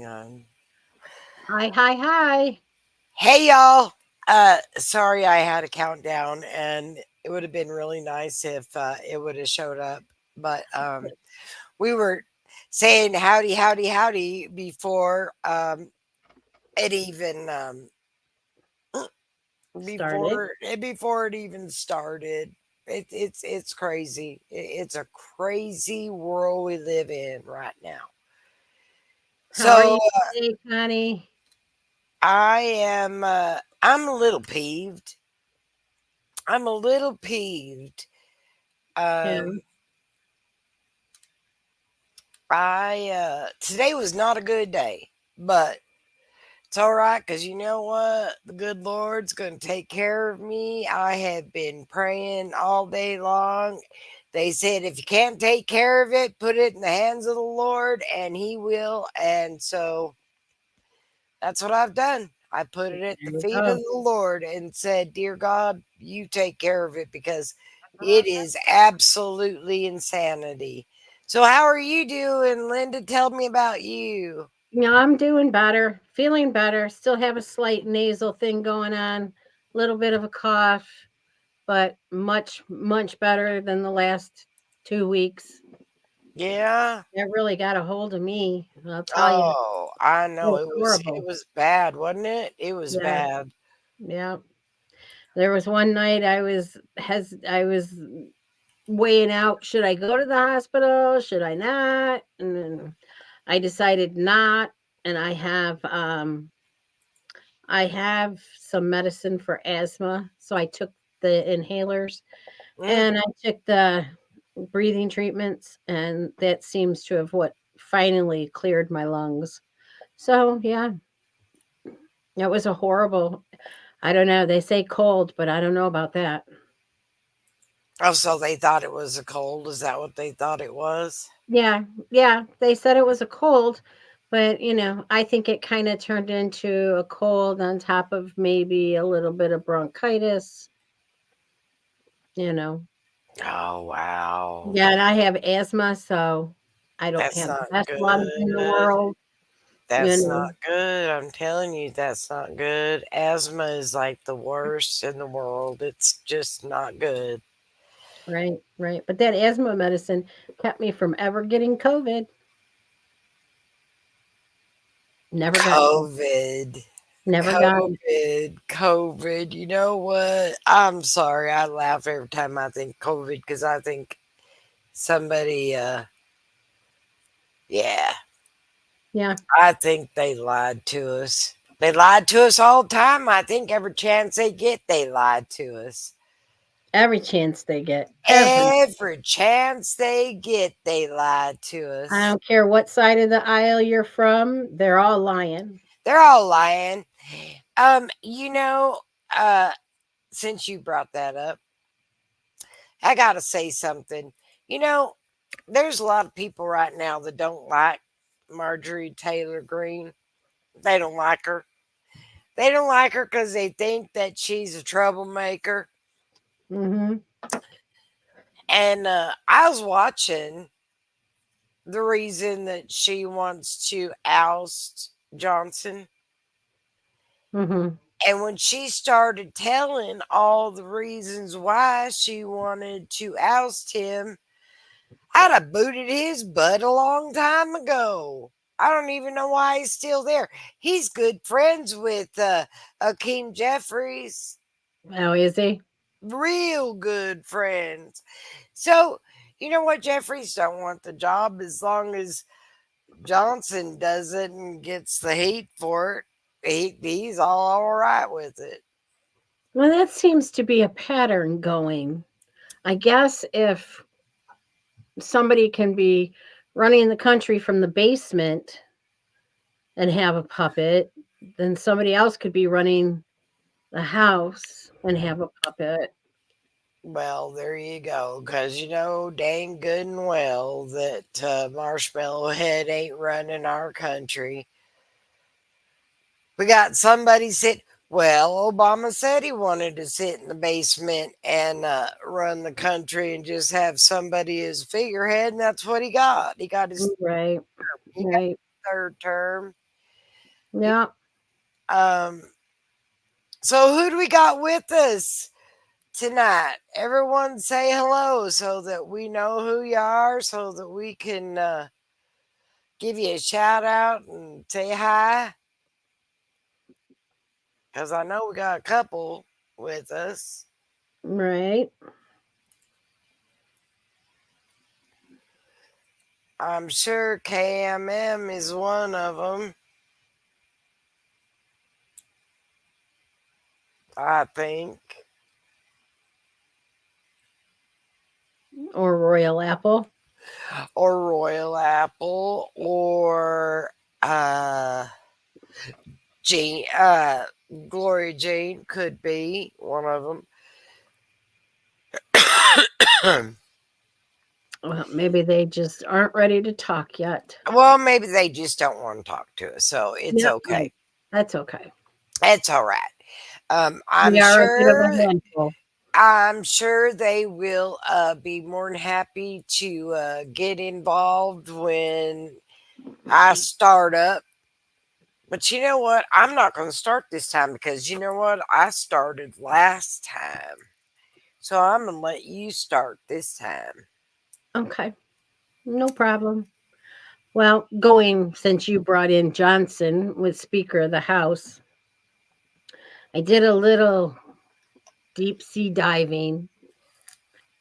on. Hi, hi, hi. Hey y'all. Sorry I had a countdown and it would have been really nice if it would have showed up. But we were saying howdy, howdy, howdy before it even Started. before it even started. It's crazy. It's a crazy world we live in right now. How are So you today, Connie? I'm a little peeved. I'm a little peeved. Yeah. Um, I Today was not a good day, but it's all right because you know what? The good Lord's going to take care of me. I have been praying all day long. They said if you can't take care of it, put it in the hands of the Lord, and He will. And so that's what I've done. I put There it at the you feet of go. the Lord and said, "Dear God, you take care of it because it is absolutely insanity." So, how are you doing, Linda? Tell me about you. Yeah, I'm doing better, feeling better. Still have a slight nasal thing going on, a little bit of a cough, but much, much better than the last 2 weeks. Yeah. That really got a hold of me. I'll tell you. Oh, I It know was it horrible. was bad, wasn't it? It was Yeah, bad. yeah. There was one night I was weighing out, should I go to the hospital? Should I not? And then I decided not. And I have some medicine for asthma. So I took the inhalers Mm. and I took the breathing treatments, and that seems to have what finally cleared my lungs. So yeah, it was a horrible, I don't know. They say cold, but I don't know about that. Oh, so they thought it was a cold. Is that what they thought it was? Yeah, yeah, they said it was a cold, but, I think it kinda turned into a cold on top of maybe a little bit of bronchitis, you know? Oh, wow. Yeah, and I have asthma, so I don't That's have the not best lungs in the good. world, you That's not know? good. I'm telling you, that's not good. Asthma is like the worst in the world. It's just not good. Right, right, but that asthma medicine kept me from ever getting COVID. Never got it. COVID. Never got it. COVID. You know what? I'm sorry. I laugh every time I think COVID because I think somebody, yeah, Yeah, I think they lied to us. They lied to us all the time. I think every chance they get, they lied to us. every chance they get, every. Every chance they get, they lied to I us. don't care what side of the aisle you're from, they're all lying. They're all lying. You know, uh, since you brought that up, I gotta say something. You know, there's a lot of people right now that don't like Marjorie Taylor Greene. They don't like her. They don't like her because they think that she's a troublemaker. Mhm. And I was watching the reason that she wants to oust Johnson. Mhm. And when she started telling all the reasons why she wanted to oust him, I'd have booted his butt a long time ago. I don't even know why he's still there. He's good friends with Akeem Jeffries, Oh, is he? real good friends. So, you know what? Jeffries don't want the job as long as Johnson does it and gets the heat for it. He's all right with it. Well, that seems to be a pattern going. I guess if somebody can be running the country from the basement and have a puppet, then somebody else could be running the house and have a puppet. Well, there you go. Because you know dang good and well that Marshmallow Head ain't running our country. We got somebody sit. Well, Obama said he wanted to sit in the basement and run the country and just have somebody as figurehead, and that's what he got. He got his Right, he got right. his third term. Yeah. Um, so who do we got with us tonight? Everyone say hello so that we know who you are, so that we can give you a shout out and say hi. Because I know we got a couple with us. Right. I'm sure KMM is one of them. I think, Or Royal Apple. or Royal Apple, or uh, Jean, Gloria Jean could be one of them. Well, maybe they just aren't ready to talk yet. Well, maybe they just don't want to talk to us, so it's Yep. okay. That's okay. It's all right. We I'm are a bit of sure. a handful. I'm sure they will be more than happy to get involved when I start up. But you know what? I'm not going to start this time because you know what? I started last time. So I'm going to let you start this time. Okay. No problem. Well, going since you brought in Johnson with Speaker of the House, I did a little deep sea diving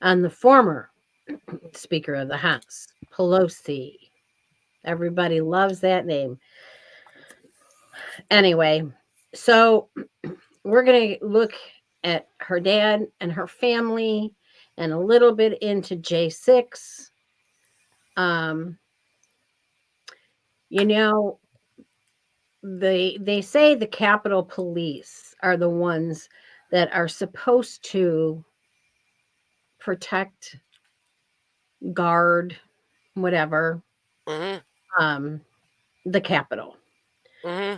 on the former Speaker of the House, Pelosi. Everybody loves that name. Anyway, so we're going to look at her dad and her family and a little bit into J6. Um, you know, they say the Capitol Police are the ones that are supposed to protect, guard, whatever, Hmm. um, the Capitol. Hmm.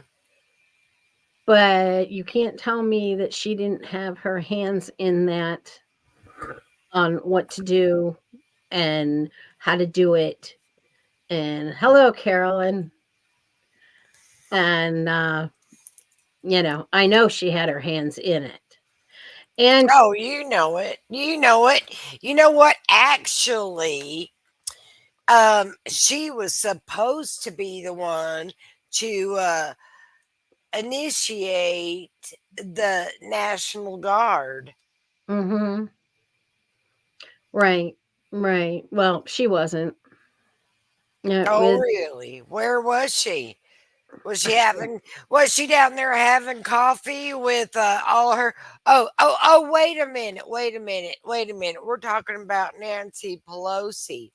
But you can't tell me that she didn't have her hands in that on what to do and how to do it. And hello, Carolyn. And, I know she had her hands in it. And, Oh, you know it. You know it. You know what? Actually, she was supposed to be the one to initiate the National Guard. mm-hmm, right, right. Well, she wasn't. It Oh, was, really? Where was she? Was she having? Was she down there having coffee with all her? Oh! Wait a minute! Wait a minute! Wait a minute! We're talking about Nancy Pelosi.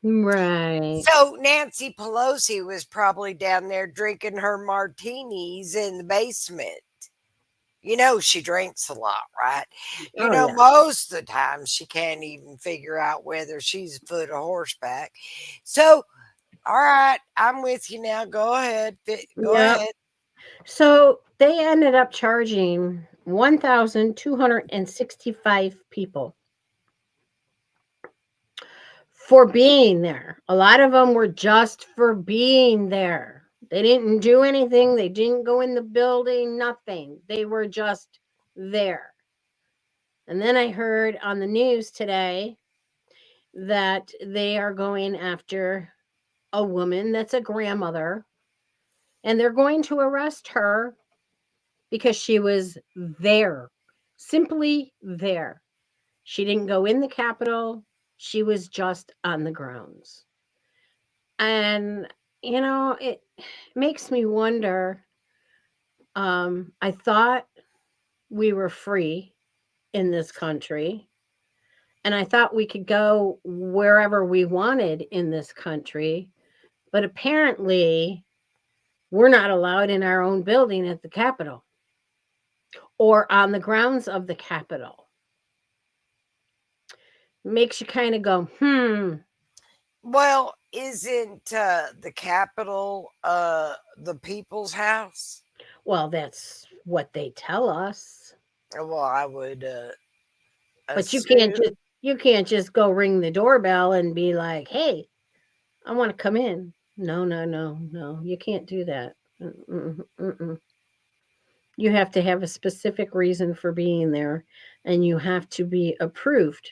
right. So Nancy Pelosi was probably down there drinking her martinis in the basement. You know she drinks a lot, right? You Oh, know yeah. most of the time she can't even figure out whether she's afoot or horseback. So, all right, I'm with you now. Go ahead. Go Yep. ahead. So they ended up charging 1,265 people for being there. A lot of them were just for being there. They didn't do anything, they didn't go in the building, nothing. They were just there. And then I heard on the news today that they are going after a woman that's a grandmother and they're going to arrest her because she was there, simply there. She didn't go in the Capitol, she was just on the grounds. And, it makes me wonder. I thought we were free in this country, and I thought we could go wherever we wanted in this country, but apparently we're not allowed in our own building at the Capitol or on the grounds of the Capitol. Makes you kind of go, Well, isn't the capital the people's house? well, that's what they tell us. Well, I would But assume. you can't just go ring the doorbell and be like, "Hey, I want to come in." No, no, no, no. You can't do that. Mm-mm. You have to have a specific reason for being there, and you have to be approved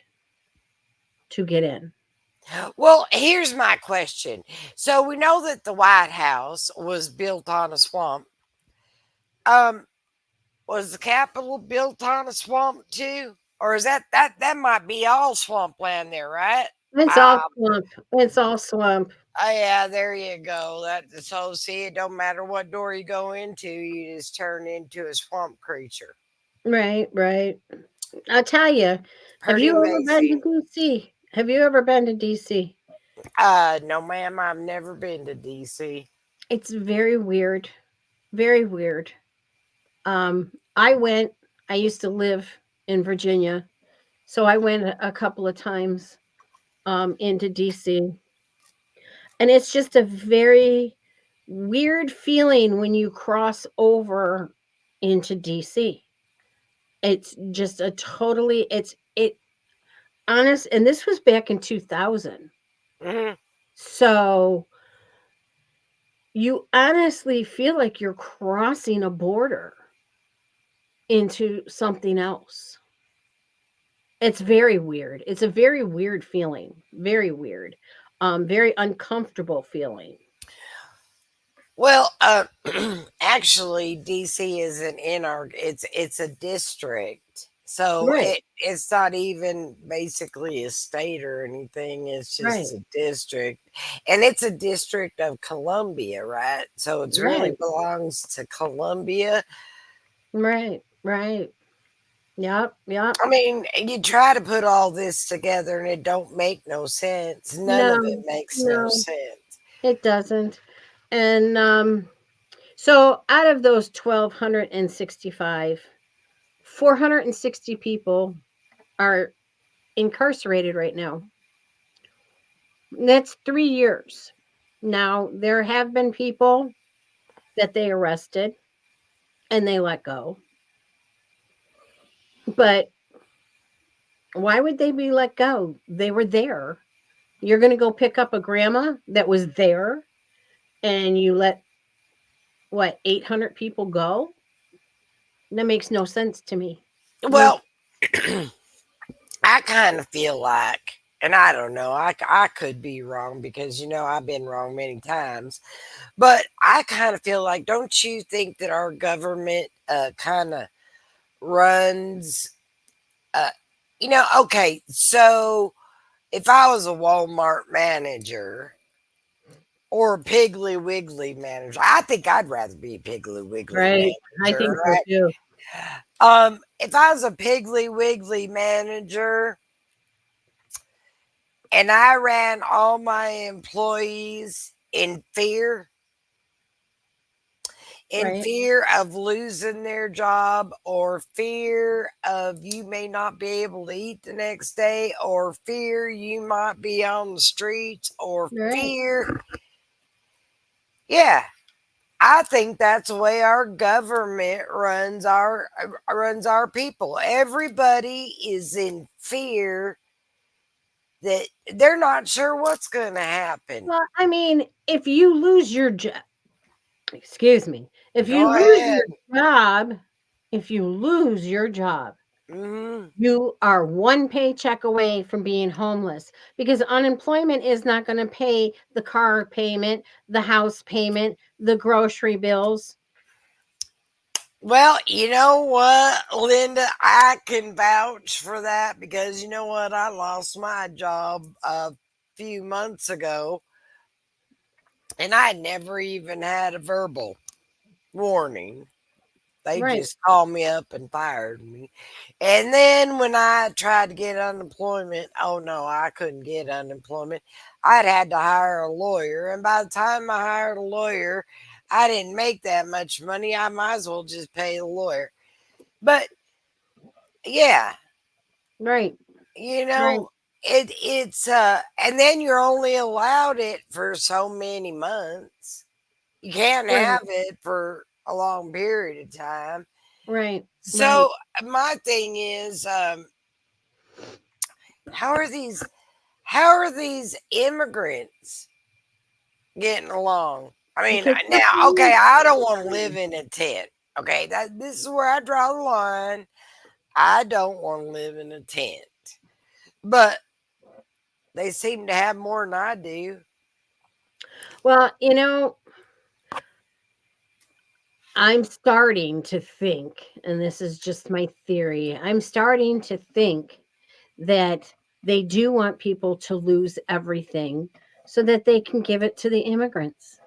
to get in. Well, here's my question. So we know that the White House was built on a swamp. Um, was the Capitol built on a swamp too? Or is that might be all swampland there, right? It's all Ah, swamp. It's all swamp. oh yeah, there you go. So see, it don't matter what door you go into, you just turn into a swamp creature. Right, right. I'll tell you. Have Pretty you ever been to amazing. DC? Have you ever been to DC? No, ma'am, I've never been to DC. It's very weird. Very weird. I went. I used to live in Virginia, so I went a couple of times into DC, and it's just a very weird feeling when you cross over into DC. It's just a totally it honest, and this was back in 2000. Hmm. So you honestly feel like you're crossing a border into something else. It's very weird. It's a very weird feeling. Very weird. Very uncomfortable feeling. Well, actually, DC isn't in our. It's a district, so Right. it's not even basically a state or anything. It's Right. just a district, and it's a district of Columbia, right? So it's really Right. belongs to Columbia. Right. Right. Yep. Yep. I mean, you try to put all this together, and it don't make no sense. None of it No. makes no No. sense. It doesn't. And so out of those 1,265, 460 people are incarcerated right now. That's 3 years. Now, there have been people that they arrested and they let go. But why would they be let go? They were there. You're going to go pick up a grandma that was there and you let, what, 800 people go? That makes no sense to me. Makes Well, I kind of feel like, and I don't know, I could be wrong because, I've been wrong many times, but I kind of feel like, don't you think that our government kind of runs, uh, okay, so if I was a Walmart manager or a Piggly Wiggly manager, I think I'd rather be a Piggly Wiggly right. I manager, think so right? too. If I was a Piggly Wiggly manager, and I ran all my employees in Right. fear of losing their job, or fear of you may not be able to eat the next day, or fear you might be on the streets, or Right. fear. Yeah, I think that's the way our government runs our people. Everybody is in fear that they're not sure what's going to happen. Well, I mean, if you lose your job, excuse me, if you Go lose ahead. your job, if you lose your job, Hmm. you are one paycheck away from being homeless because unemployment is not going to pay the car payment, the house payment, the grocery bills. Well, you know what, Linda? I can vouch for that because you know what? I lost my job a few months ago and I never even had a verbal warning. They Right, just called me up and fired me. And then when I tried to get unemployment, oh no, I couldn't get unemployment. I'd had to hire a lawyer. And by the time I hired a lawyer, I didn't make that much money. I might as well just pay the lawyer. But yeah, right, you right, know, and then you're only allowed it for so many months. You can't right, have it for a long period of time. right, right. So my thing is, how are these immigrants getting along? I mean, because that's now, okay, really I don't want to live in a tent. Okay, this is where I draw the line. I don't want to live in a tent, but they seem to have more than I do. well, I'm starting to think, and this is just my theory, I'm starting to think that they do want people to lose everything so that they can give it to the immigrants.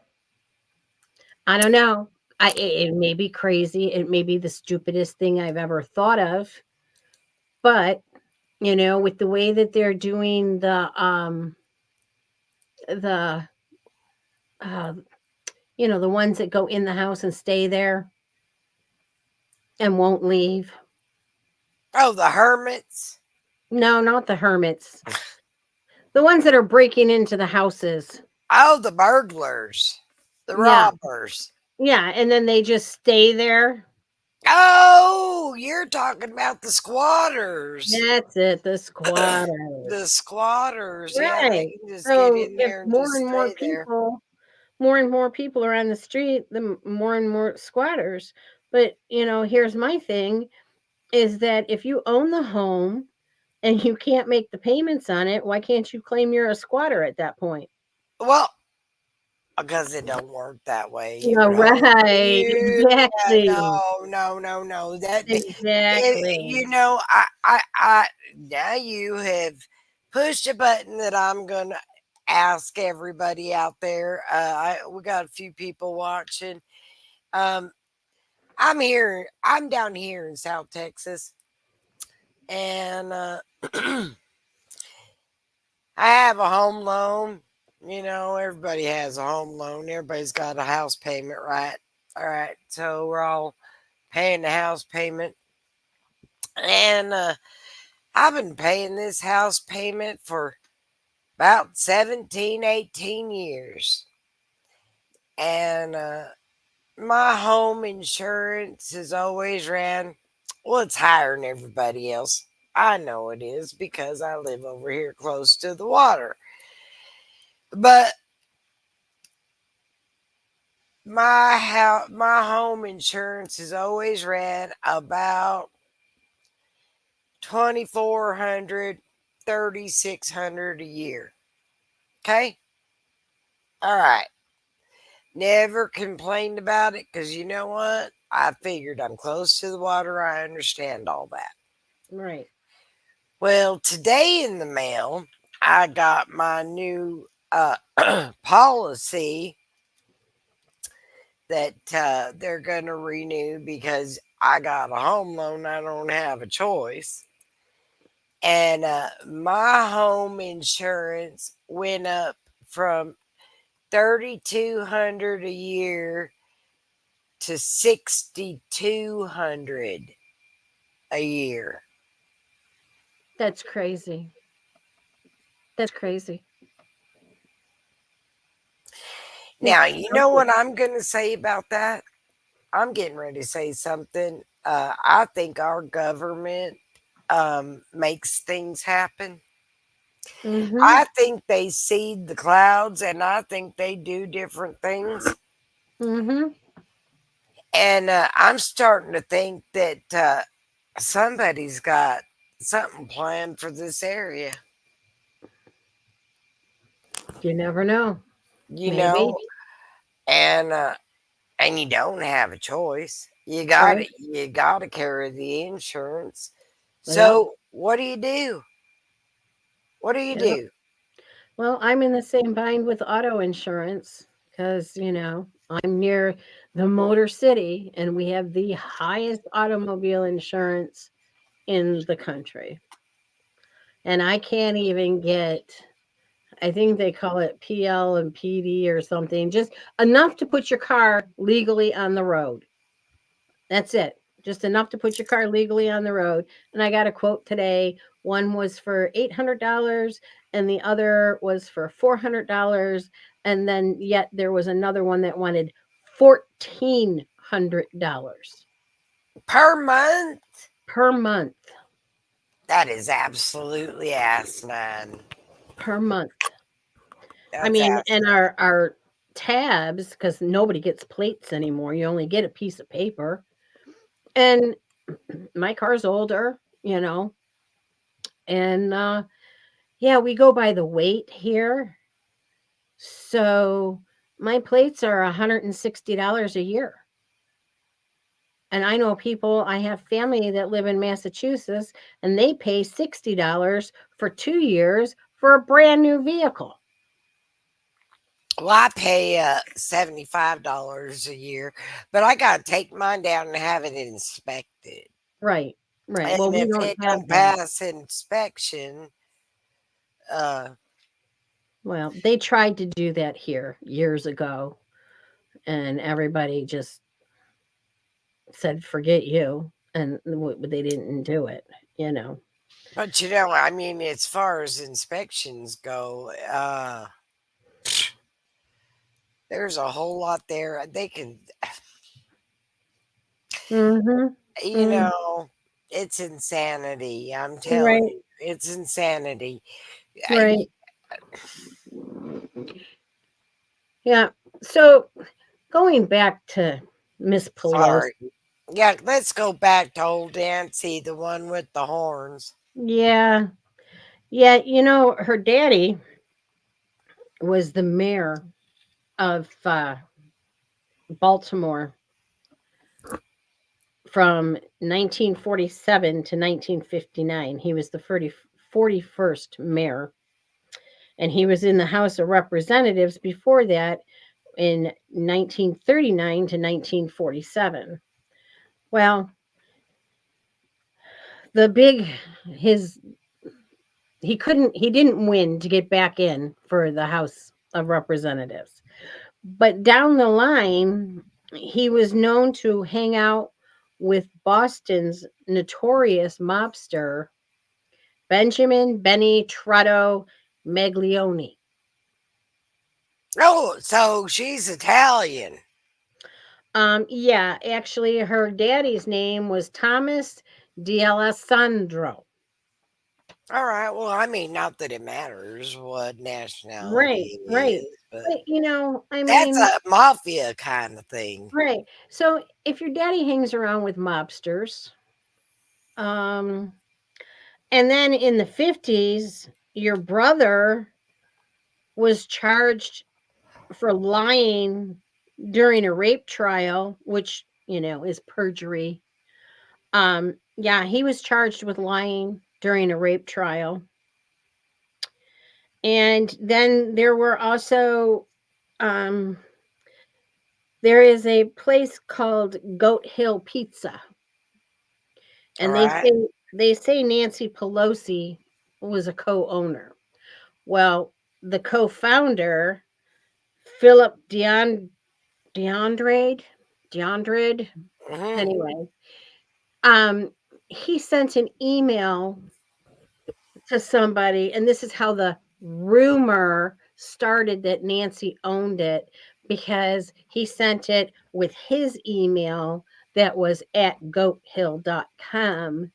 I don't know. It may be crazy. It may be the stupidest thing I've ever thought of, but with the way that they're doing the uh, the ones that go in the house and stay there and won't leave. Oh, the hermits. No, not the hermits. The ones that are breaking into the houses. Oh, the burglars, the Yeah. robbers. Yeah, and then they just stay there. Oh, you're talking about the squatters. That's it, the squatters. The squatters, yeah, they Right. can just get So in if there and just stay there. more and more people are on the street, more and more squatters. But, here's my thing is that if you own the home and you can't make the payments on it, why can't you claim you're a squatter at that point? Well, because it don't work that way. You All know, right, you yeah, exactly. no. Exactly. I now you have pushed a button that I'm gonna ask everybody out there. We got a few people watching. Um, I'm here. I'm down here in South Texas, and I have a home loan. You know, everybody has a home loan. Everybody's got a house payment, right? All right. So we're all paying the house payment. And I've been paying this house payment for about 17, 18 years. And my home insurance has always ran, well, it's higher than everybody else. I know it is because I live over here close to the water. But my home insurance has always ran about 2,400, 3,600 a year. Okay? All right. Never complained about it because you know what? I figured I'm close to the water. I understand all that. Right. Well, today in the mail, I got my new policy that they're going to renew because I got a home loan. I don't have a choice. And my home insurance went up from 3,200 a year to 6,200 a year. That's crazy. That's crazy. Now, It's you know something. what I'm going to say about that? I'm getting ready to say something. I think our government makes things happen. Mhm. I think they seed the clouds and I think they do different things. Mhm. And I'm starting to think that somebody's got something planned for this area, You never know. you Maybe. know, and you don't have a choice. Right. You got to carry the insurance. Yep. So what do you do? What do you Yep. do? Well, I'm in the same bind with auto insurance because, I'm near the Motor City and we have the highest automobile insurance in the country. And I can't even get, I think they call it PL and PD or something, just enough to put your car legally on the road. That's it. Just enough to put your car legally on the road. And I got a quote today. One was for $800 and the other was for $400. And then yet there was another one that wanted $1,400 Per month? per month. That is absolutely asinine. Per month. I That's mean, and asinine. our tabs because nobody gets plates anymore. You only get a piece of paper. And my car's older, you know, and yeah, we go by the weight here. So my plates are $160 a year. And I know people, I have family that live in Massachusetts and they pay $60 for 2 years for a brand new vehicle. Well, I pay $75 a year, but I got to take mine down and have it inspected. Right, right. Well, And we if don't it have don't that. pass inspection, uh, Well, they tried to do that here years ago, and everybody just said, forget you. And they didn't do it, you know. but I mean, as far as inspections go, there's a whole lot there. They can, Mm-hmm. you Mm, know, it's insanity. I'm telling right, you, it's insanity. I, right. Yeah. So going back to Miss sorry. Pelosi. Yeah, let's go back to old Nancy, the one with the horns. Yeah. Yeah. Her daddy was the mayor of Baltimore from 1947 to 1959. He was the 41st mayor, and he was in the House of Representatives before that in 1939 to 1947. Well, the big his he didn't win to get back in for the House of Representatives. But down the line, he was known to hang out with Boston's notorious mobster Benjamin Benny Trotto Maglione. Oh, so she's Italian. Yeah, actually, her daddy's name was Thomas D'Alessandro. All right. Well, I mean, not that it matters what Right, nationality it right. is, but But, I that's mean, a mafia kind of thing. right. So if your daddy hangs around with mobsters, um, and then in the 50s, your brother was charged for lying during a rape trial, which, is perjury. Yeah, he was charged with lying during a rape trial. And then there were also um there is a place called Goat Hill Pizza, All and they right. say they say Nancy Pelosi was a co-owner. Well, the co-founder, Philip DeAndre, DeAndre, Hmm. anyway, um, he sent an email to somebody, and this is how the rumor started that Nancy owned it, because he sent it with his email that was at goathill.com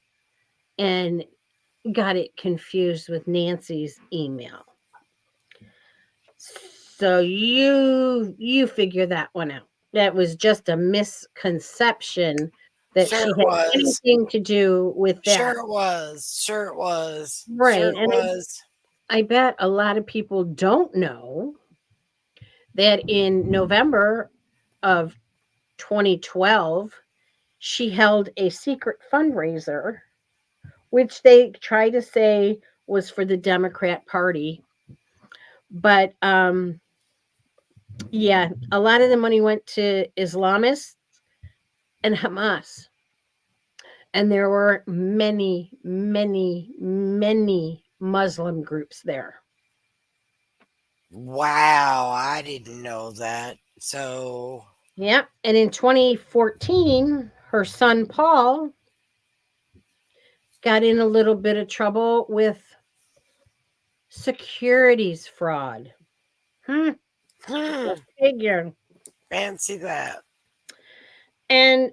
and got it confused with Nancy's email. So you figure that one out. That was just a misconception that Sure she it had was. anything to do with that. Sure it was. Sure it was. Sure Right. it And was. I bet a lot of people don't know that in November of 2012, she held a secret fundraiser, which they try to say was for the Democrat Party. But yeah, a lot of the money went to Islamists and Hamas. And there were many, many, many Muslim groups there. Wow. I didn't know that. So, Yeah. And in 2014, her son Paul got in a little bit of trouble with securities fraud. Hmm, go hmm, figure. fancy that. And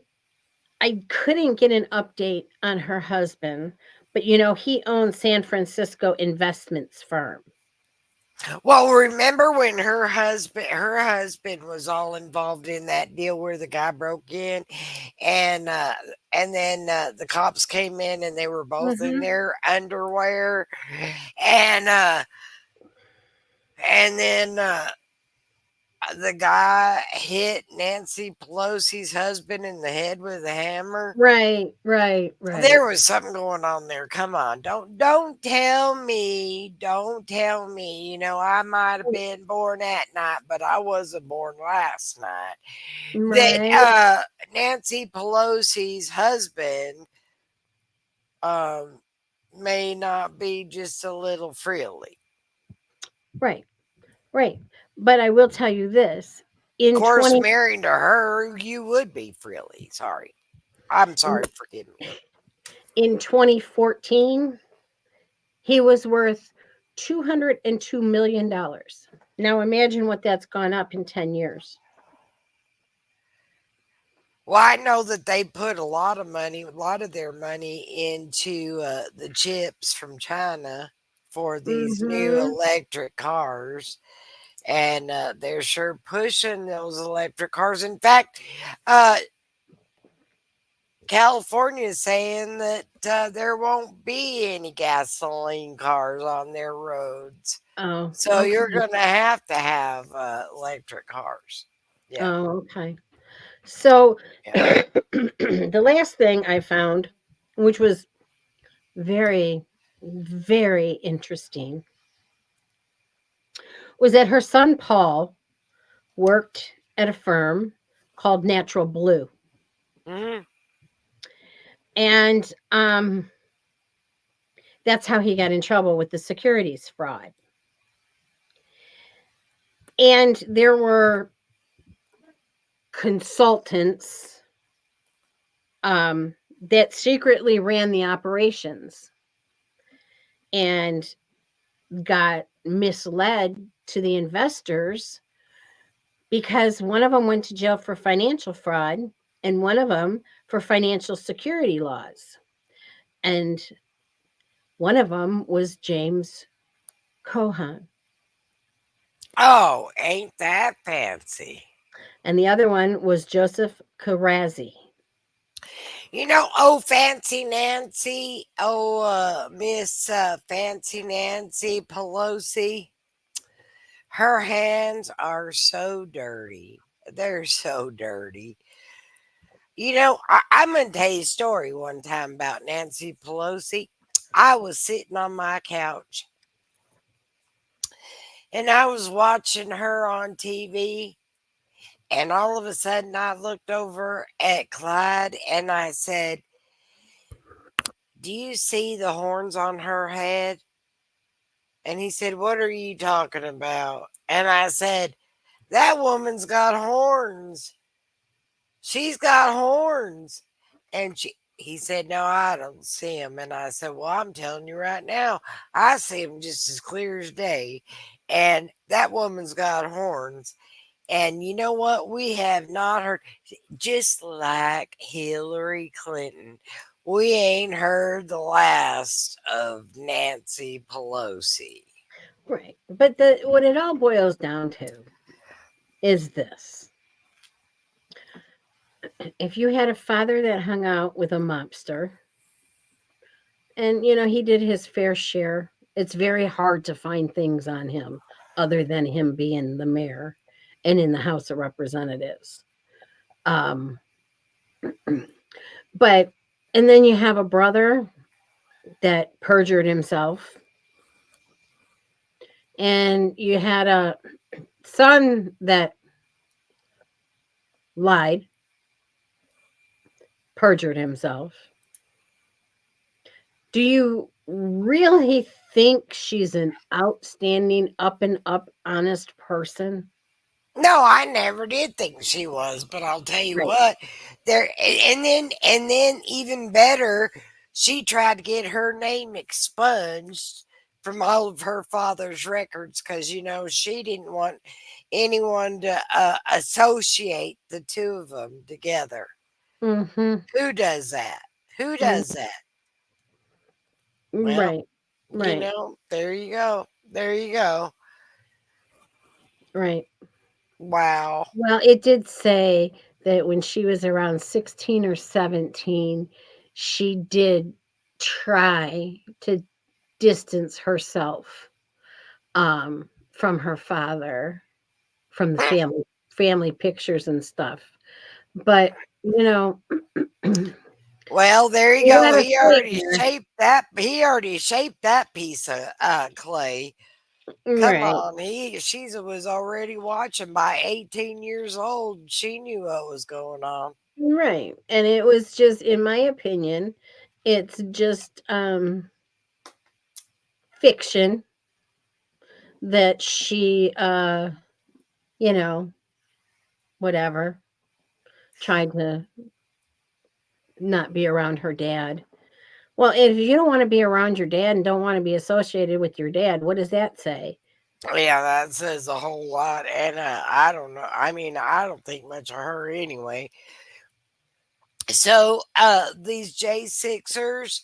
I couldn't get an update on her husband, but he owns San Francisco investments firm. Well, remember when her husband was all involved in that deal where the guy broke in, and uh, and then the cops came in and they were both in Hmm. their underwear, and uh, and then the guy hit Nancy Pelosi's husband in the head with a hammer. Right, right, right. There was something going on there. Come on, don't tell me. I might have been born that night, but I wasn't born last night. That Right, Nancy Pelosi's husband um may not be just a little frilly. right, right. But I will tell you this. Of In course, 20 marrying to her, you would be frilly. Sorry, I'm sorry. Forgive me. in 2014, he was worth $202 million. Now imagine what that's gone up in 10 years. Well, I know that they put a lot of their money into the chips from China for these new Mhm. electric cars, and they're sure pushing those electric cars. In fact, uh, California is saying that there won't be any gasoline cars on their roads, Oh, so you're okay. going to have electric cars. Yeah, Oh, okay. So yeah. the last thing I found, which was very, very interesting, was that her son Paul worked at a firm called Natural Blue. Mhm. And that's how he got in trouble with the securities fraud. And there were consultants that secretly ran the operations and got misled to the investors because one of them went to jail for financial fraud and one of them for financial security laws. And one of them was James Cohan, Oh, ain't that fancy? and the other one was Joseph Karazi. Oh, Fancy Nancy, Miss Fancy Nancy Pelosi, her hands are so dirty. They're so dirty. I'm going to tell you a story one time about Nancy Pelosi. I was sitting on my couch and I was watching her on TV. And all of a sudden, I looked over at Clyde and I said, "Do you see the horns on her head?" And he said, "What are you talking about?" And I said, "That woman's got horns. She's got horns." And he said, "No, I don't see them." And I said, "Well, I'm telling you right now, I see them just as clear as day. And that woman's got horns. And you know what? We have not heard, just like Hillary Clinton, we ain't heard the last of Nancy Pelosi." Right. But what it all boils down to is this. If you had a father that hung out with a mobster, and he did his fair share, it's very hard to find things on him other than him being the mayor and in the House of Representatives. Um, but and then you have a brother that perjured himself, and you had a son that lied, perjured himself. Do you really think she's an outstanding, up and up, honest person? No, I never did think she was, but I'll tell you Right. what, and then even better, she tried to get her name expunged from all of her father's records because she didn't want anyone to associate the two of them together. Mm-hmm. Who does that? Who does that? Well, Right. Right. there you go. There you go. right. Wow. Well, it did say that when she was around 16 or 17, she did try to distance herself from her father, from the family pictures and stuff. But, you know, Well, there you we go. got a savior. He already shaped that piece of clay. Come Right, on, she was already watching by 18 years old. She knew what was going on. right. And it was just, in my opinion, it's just fiction that she, you know, whatever, tried to not be around her dad. Well, if you don't want to be around your dad and don't want to be associated with your dad, what does that say? Yeah, that says a whole lot. And I don't know. I mean, I don't think much of her anyway. So, these J6ers,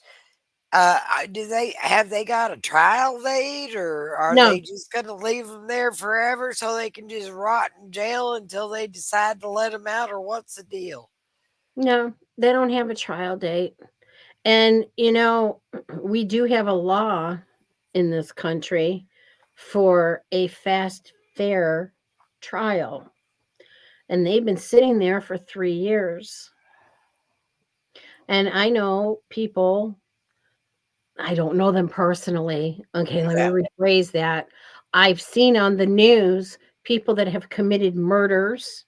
they got a trial date, or are No, they just going to leave them there forever so they can just rot in jail until they decide to let them out, or what's the deal? no, they don't have a trial date. And, we do have a law in this country for a fast, fair trial. And they've been sitting there for 3 years. And I know people, I don't know them personally. Okay, let me Yeah. rephrase that. I've seen on the news people that have committed murders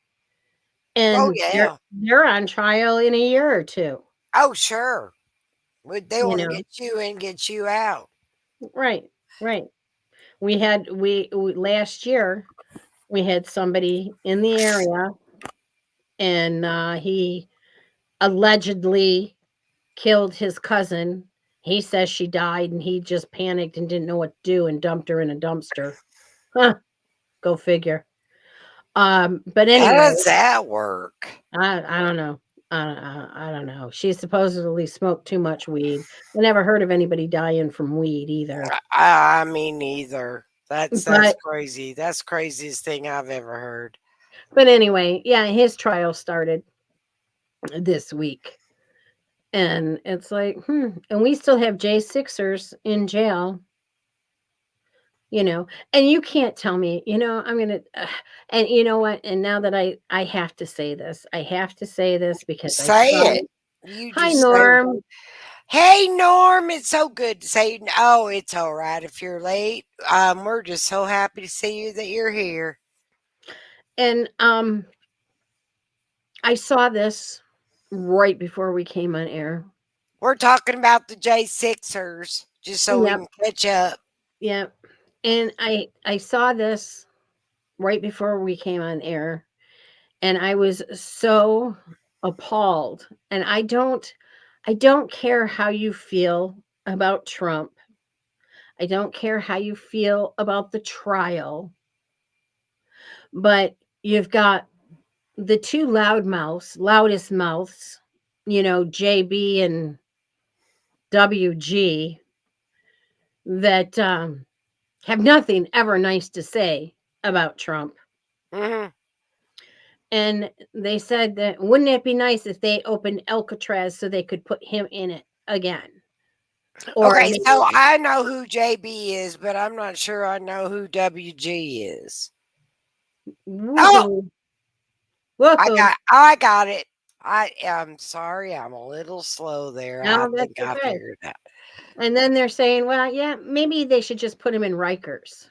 Oh and they're yeah. they're on trial in a year or two, Oh sure. They you want to know. get you in, get you out. Right, right. We last year we had somebody in the area and he allegedly killed his cousin. He says she died and he just panicked and didn't know what to do and dumped her in a dumpster. Huh, go figure. But How anyway, does that work? I don't know. I don't know. She supposedly smoked too much weed. I never heard of anybody dying from weed either. I mean, neither. That's But crazy. That's the craziest thing I've ever heard. but anyway, yeah, his trial started this week. And it's like, and we still have J6ers in jail, you know. And you can't tell me, I'm going to and you know what? And now that I have to say this. I have to say this because I Say saw it. it. You Hi just say, Norm. "Hey, Norm, it's so good to say." Oh, it's all right if you're late. We're just so happy to see you that you're here. And I saw this right before we came on air. We're talking about the J6ers, just so we Yep, can catch up. yep. And I saw this right before we came on air and I was so appalled. And I don't care how you feel about Trump. I don't care how you feel about the trial, but you've got the two loudest mouths, JB and WG that have nothing ever nice to say about Trump. Hmm. And they said that wouldn't it be nice if they opened Alcatraz so they could put him in it again? Or Okay, maybe, so I know who JB is, but I'm not sure I know who WG is. Oh, woohoo, woohoo. I got it. I am sorry, I'm a little slow there. I No, that's think I okay. figured it out. And then they're saying, well, yeah, maybe they should just put him in Rikers.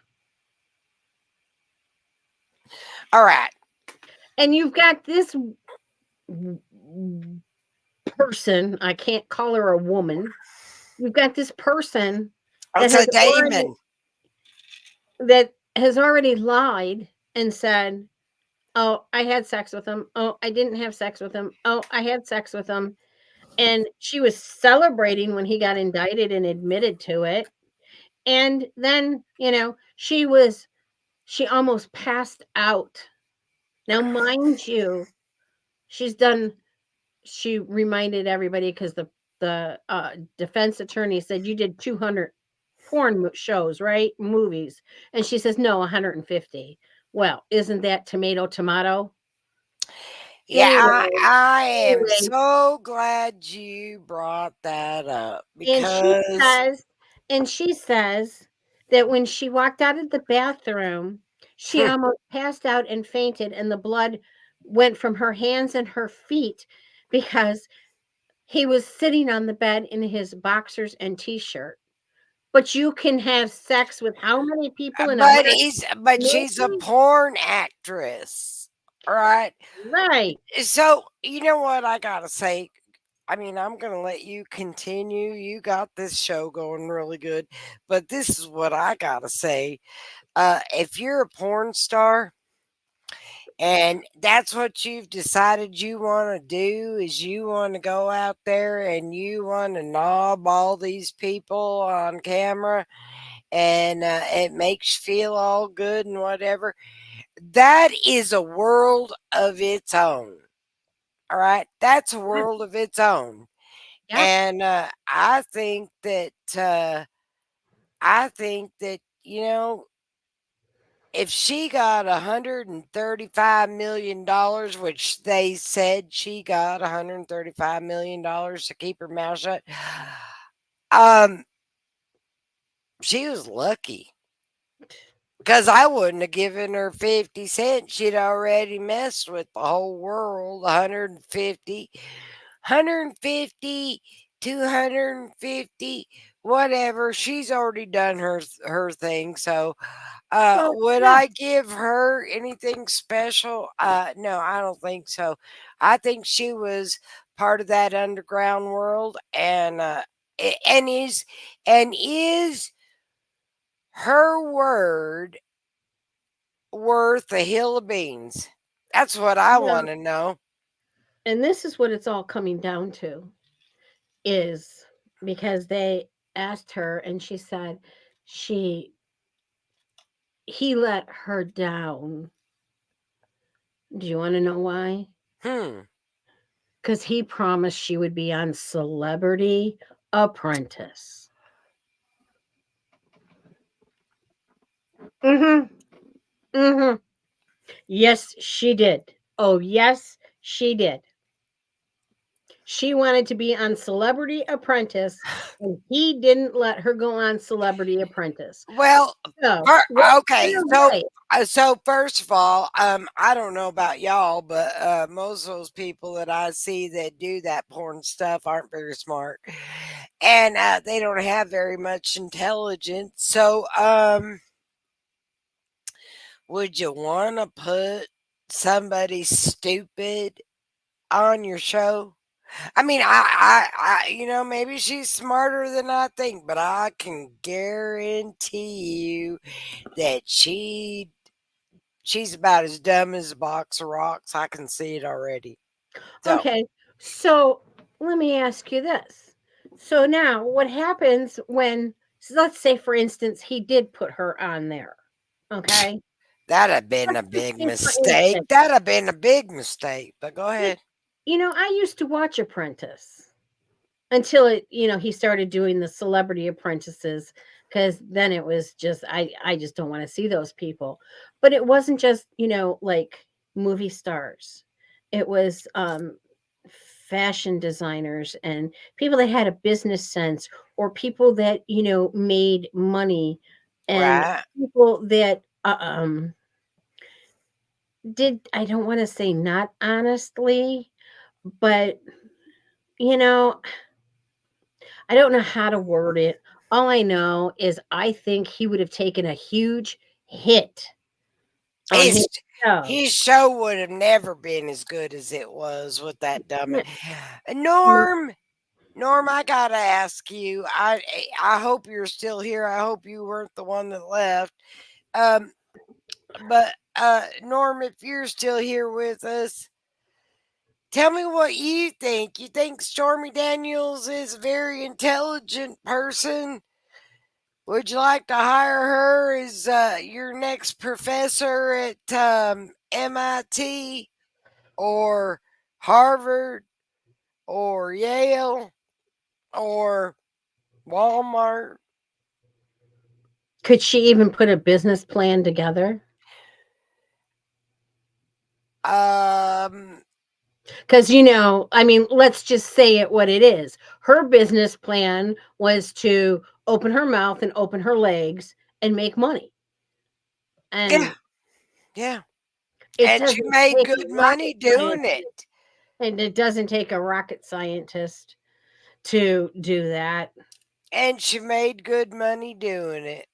All right. And you've got this person, I can't call her a woman. You've got this person that It's a Damon. that has already lied and said, "Oh, I had sex with him. Oh, I didn't have sex with him. Oh, I had sex with him." And she was celebrating when he got indicted and admitted to it. And then, she almost passed out. Now, mind you, she's done she reminded everybody because the defense attorney said you did 200 shows, right? Movies. And she says, no, 150. Well, isn't that tomato tomato? Yeah, Anyway, I am anyway, so glad you brought that up and she because says she says that when she walked out of the bathroom, she almost passed out and fainted, and the blood went from her hands and her feet because he was sitting on the bed in his boxers and t-shirt. But you can have sex with how many people in a hot but she's a minute? porn actress, right? Right. So, you know what I gotta say? I mean, I'm gonna let you continue. You got this show going really good, but this is what I gotta say. If you're a porn star and that's what you've decided you want to do, is you want to go out there and you want to knob all these people on camera, and it makes you feel all good and whatever. That is a world of its own. All right, that's a Yeah. world of its own, Yeah. and I think that if she got $135 million, which they said she got $135 million to keep her mouth shut, um, she was lucky. Because I wouldn't have given her 50 cents. She'd already messed with the whole world. 150, 150, 250, whatever. She's already done her thing. So, Well, would yeah. I give her anything special? No, I don't think so. I think she was part of that underground world, and is her word worth a hill of beans? That's what I want Well, to know. and this is what it's all coming down to is because they asked her and she said she he let her down. Do you want to know why? Hmm. Because he promised she would be on Celebrity Apprentice. Mm-hmm. Mm-hmm. Yes, she did. Oh, yes, she did. She wanted to be on Celebrity Apprentice, and he didn't let her go on Celebrity Apprentice. Well, So, what okay. you're So, right. first of all, I don't know about y'all, but most of those people that I see that do that porn stuff aren't very smart, and they don't have very much intelligence. So, would you want to put somebody stupid on your show? I mean, maybe she's smarter than I think, but I can guarantee you that she's about as dumb as a box of rocks. I can see it already. So Okay, so let me ask you this. So now, what happens when, so let's say, for instance, he did put her on there? Okay, that'd have been let's a just big say, for mistake. instance, That'd have been a big mistake. But go you, ahead. I used to watch Apprentice until he started doing the Celebrity Apprentices, because then it was just I just don't want to see those people. But it wasn't just like movie stars. It was fashion designers and people that had a business sense, or people that made money, and Right. people that did, I don't want to say not honestly, but you know I don't know how to word it. All I know is I think he would have taken a huge hit on his His show. his show would have never been as good as it was with that dumb. N- n- Norm, I gotta ask you. I hope you're still here. I hope you weren't the one that left. Um, but Norm, if you're still here with us, tell me what you think. You think Stormy Daniels is a very intelligent person? Would you like to hire her as your next professor at MIT or Harvard or Yale or Walmart? Could she even put a business plan together? Um, Because, I mean, let's just say it what it is. Her business plan was to open her mouth and open her legs and make money. yeah, And yeah. it And she doesn't made take a good money rocket doing scientist, it. and it doesn't take a rocket scientist to do that. And she made good money doing it.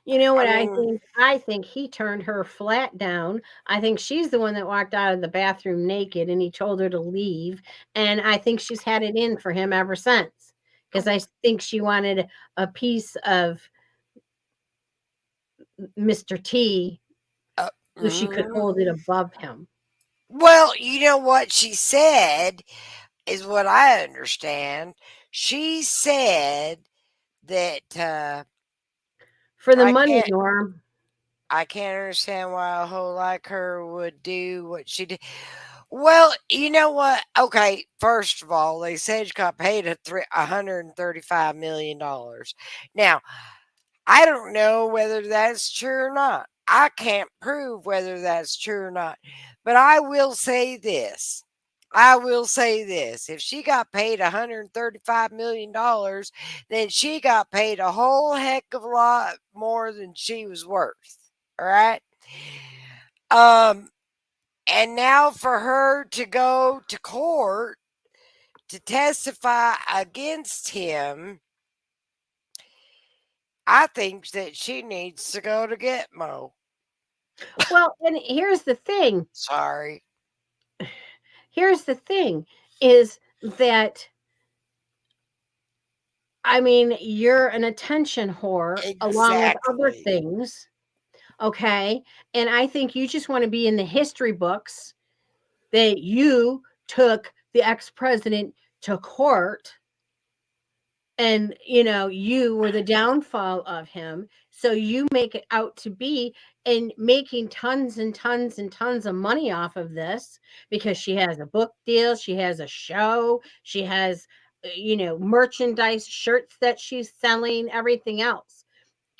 You know what I I mean, think? I think he turned her flat down. I think she's the one that walked out of the bathroom naked and he told her to leave. And I think she's had it in for him ever since. Because I think she wanted a piece of Mr. T uh, so she could hold it mm. above him. Well, you know what she said is what I understand. She said that For the I money, can't Norm. I can't understand why a hoe like her would do what she did. Well, you know what? Okay, first of all, they said she got paid $135 million. Now, I don't know whether that's true or not. I can't prove whether that's true or not. But I will say this. I will say this. If she got paid $135 million, then she got paid a whole heck of a lot more than she was worth. All right. Um, and now for her to go to court to testify against him, I think that she needs to go to Gitmo. Well, and here's the thing. Sorry. Here's the thing is that I mean, you're an attention whore along with other Exactly. things. Okay. And I think you just want to be in the history books that you took the ex president to court and, you were the downfall of him. So you make it out to be and making tons and tons and tons of money off of this because she has a book deal, she has a show, she has, merchandise, shirts that she's selling, everything else,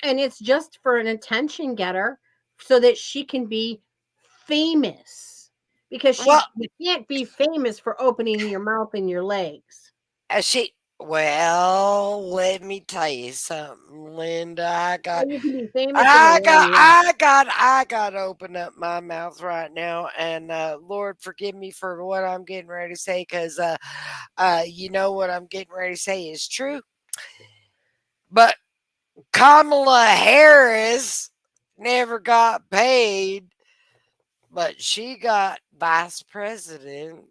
and it's just for an attention getter so that she can be famous because Well, you can't be famous for opening your mouth and your legs. well, let me tell you something, Linda. Well, you can be famous in the wrong way. I got to open up my mouth right now, and Lord, forgive me for what I'm getting ready to say, because you know what I'm getting ready to say is true. But Kamala Harris never got paid, but she got vice president,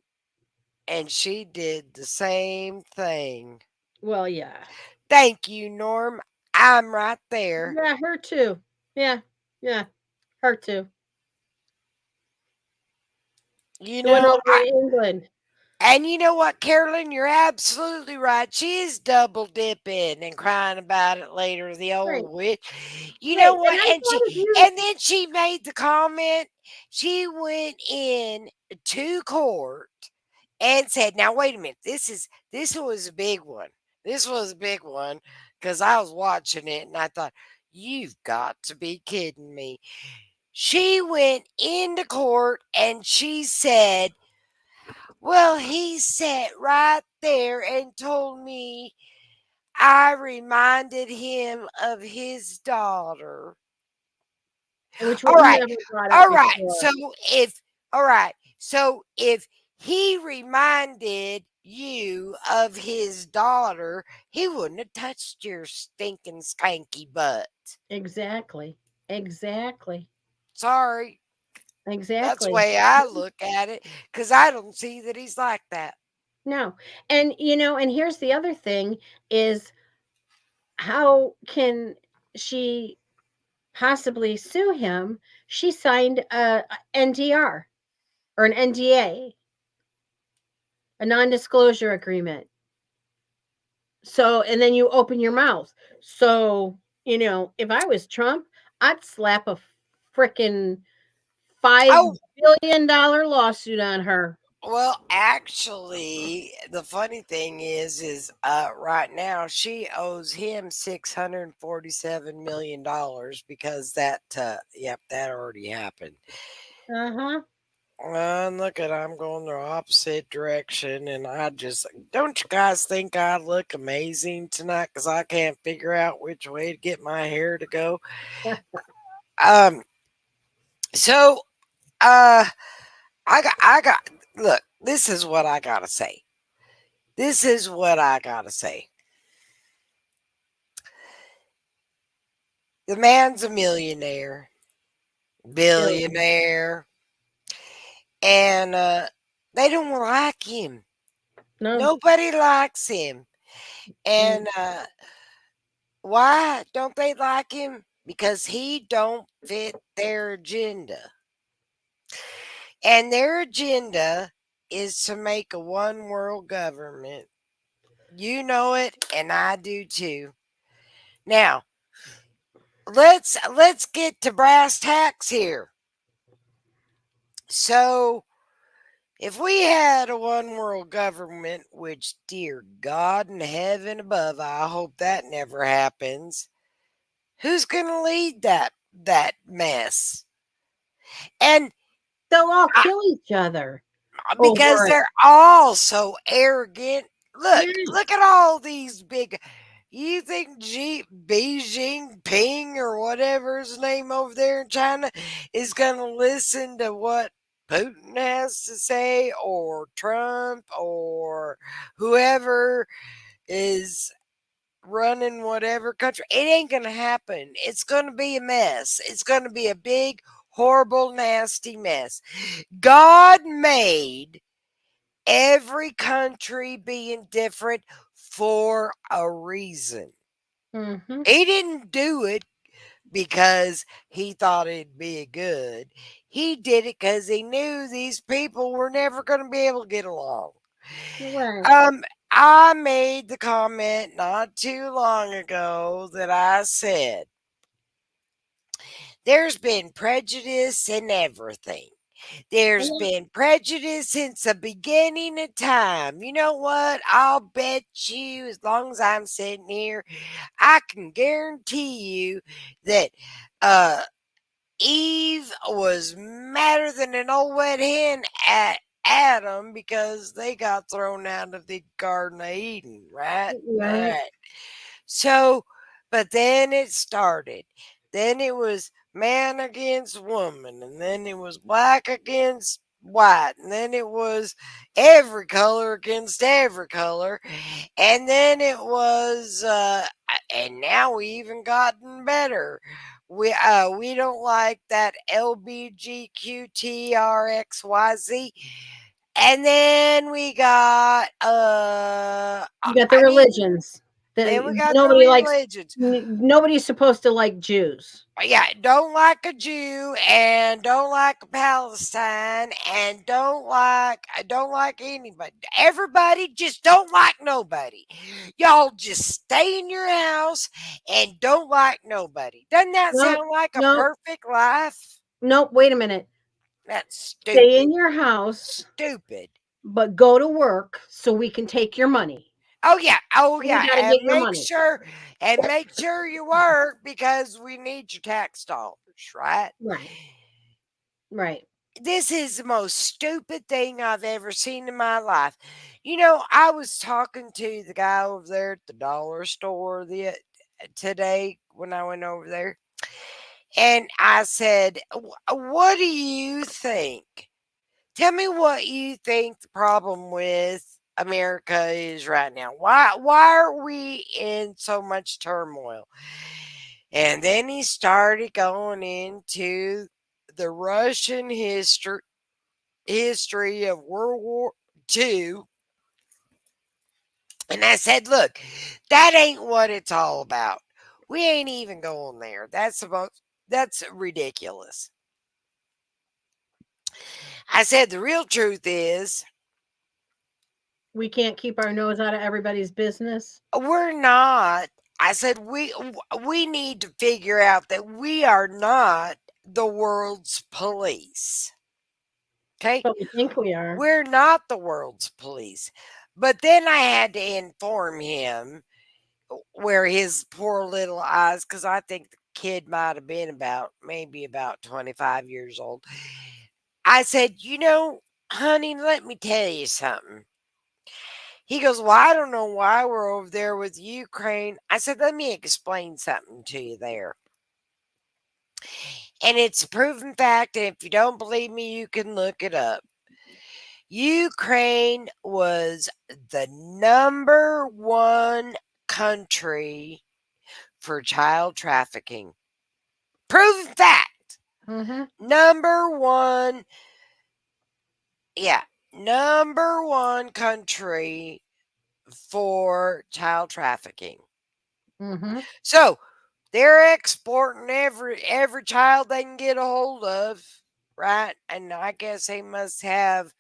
and she did the same thing. Well, yeah. Thank you, Norm. I'm right there. Yeah, her too. Yeah, yeah, her too. You She went know, over to England. and you know what, Carolyn, you're absolutely right. She is double dipping and crying about it later, the Right, old witch. You know right. And what? I thought of you. And then she made the comment. She went in to court and said, "Now wait a minute. This was a big one. This was a big one because I was watching it and I thought, you've got to be kidding me." She went into court and she said, "Well, he sat right there and told me I reminded him of his daughter." Which All what you right. never brought up All right. before. So if he reminded you of his daughter, he wouldn't have touched your stinking skanky butt. Exactly. Exactly. Sorry. That's the Exactly. way I look at it because I don't see that he's like that. No. And and here's the other thing is how can she possibly sue him? She signed a NDR or an NDA, a non-disclosure agreement. So, and then you open your mouth. So, if I was Trump, I'd slap a freaking $5 Oh, billion lawsuit on her. well, actually, the funny thing is right now she owes him $647 million because that, yep, that already happened. Uh-huh. And look at I'm going the opposite direction, and I just don't you guys think I look amazing tonight? Because I can't figure out which way to get my hair to go. Um, so uh, I got look. This is what I gotta say. This is what I gotta say. The man's a millionaire, Billion. billionaire, and they don't like him. No. Nobody likes him, Mm. and why don't they like him? Because he don't fit their agenda. And their agenda is to make a one world government. You know it and I do too. Now, let's get to brass tacks here. So, if we had a one world government, which dear God in heaven above, I hope that never happens, who's going to lead that mess? And They'll all kill each other because over it. they're all so arrogant. Look Yes. at all these big. You think Beijing Ping or whatever his name over there in China is going to listen to what Putin has to say or Trump or whoever is running whatever country? It ain't going to happen. It's going to be a mess. It's going to be a big, horrible, nasty mess. God made every country being different for a reason. Mm-hmm. He didn't do it because he thought it'd be good. He did it because he knew these people were never going to be able to get along. Right. Um, I made the comment not too long ago that I said there's been prejudice in everything. There's Yeah. been prejudice since the beginning of time. You know what? I'll bet you, as long as I'm sitting here, I can guarantee you that uh, Eve was madder than an old wet hen at Adam because they got thrown out of the Garden of Eden, right? Right. Right. So, but then it started. Then it was man against woman, and then it was black against white, and then it was every color against every color, and then it was, and now we even gotten better. We don't like that LBGQTRXYZ, and then we got You got the I mean religions. then we The got the nobody likes. religions. Nobody's supposed to like Jews. Yeah, don't like a Jew and don't like a Palestine and don't like anybody. Everybody just don't like nobody. Y'all just stay in your house and don't like nobody. Doesn't that No, sound like a no, perfect life? no. Wait a minute. That's Stay stupid. in your house, Stupid. but go to work so we can take your money. Oh We yeah, got to get your money. and make sure you work because we need your tax dollars, right? Right. Right. This is the most stupid thing I've ever seen in my life. You know, I was talking to the guy over there at the dollar store today when I went over there, and I said, "What do you think? Tell me what you think the problem with America is right now. Why are we in so much turmoil?" And then he started going into the Russian history of World War II. And I said, look, that ain't what it's all about. We ain't even going there. That's ridiculous. I said the real truth is We can't keep our nose out of everybody's business. we're not. I said we need to figure out that we are not the world's police. Okay? But we think we are. We're not the world's police. But then I had to inform him where his poor little eyes, because I think the kid might have been about maybe about 25 years old. I said, honey, let me tell you something. He goes, well, I don't know why we're over there with Ukraine. I said, let me explain something to you there. And it's a proven fact. And if you don't believe me, you can look it up. Ukraine was the number one country for child trafficking. Proven fact. Mhm. Number one, yeah, number one country for child trafficking. Mhm. So they're exporting every child they can get a hold of, right? And I guess they must have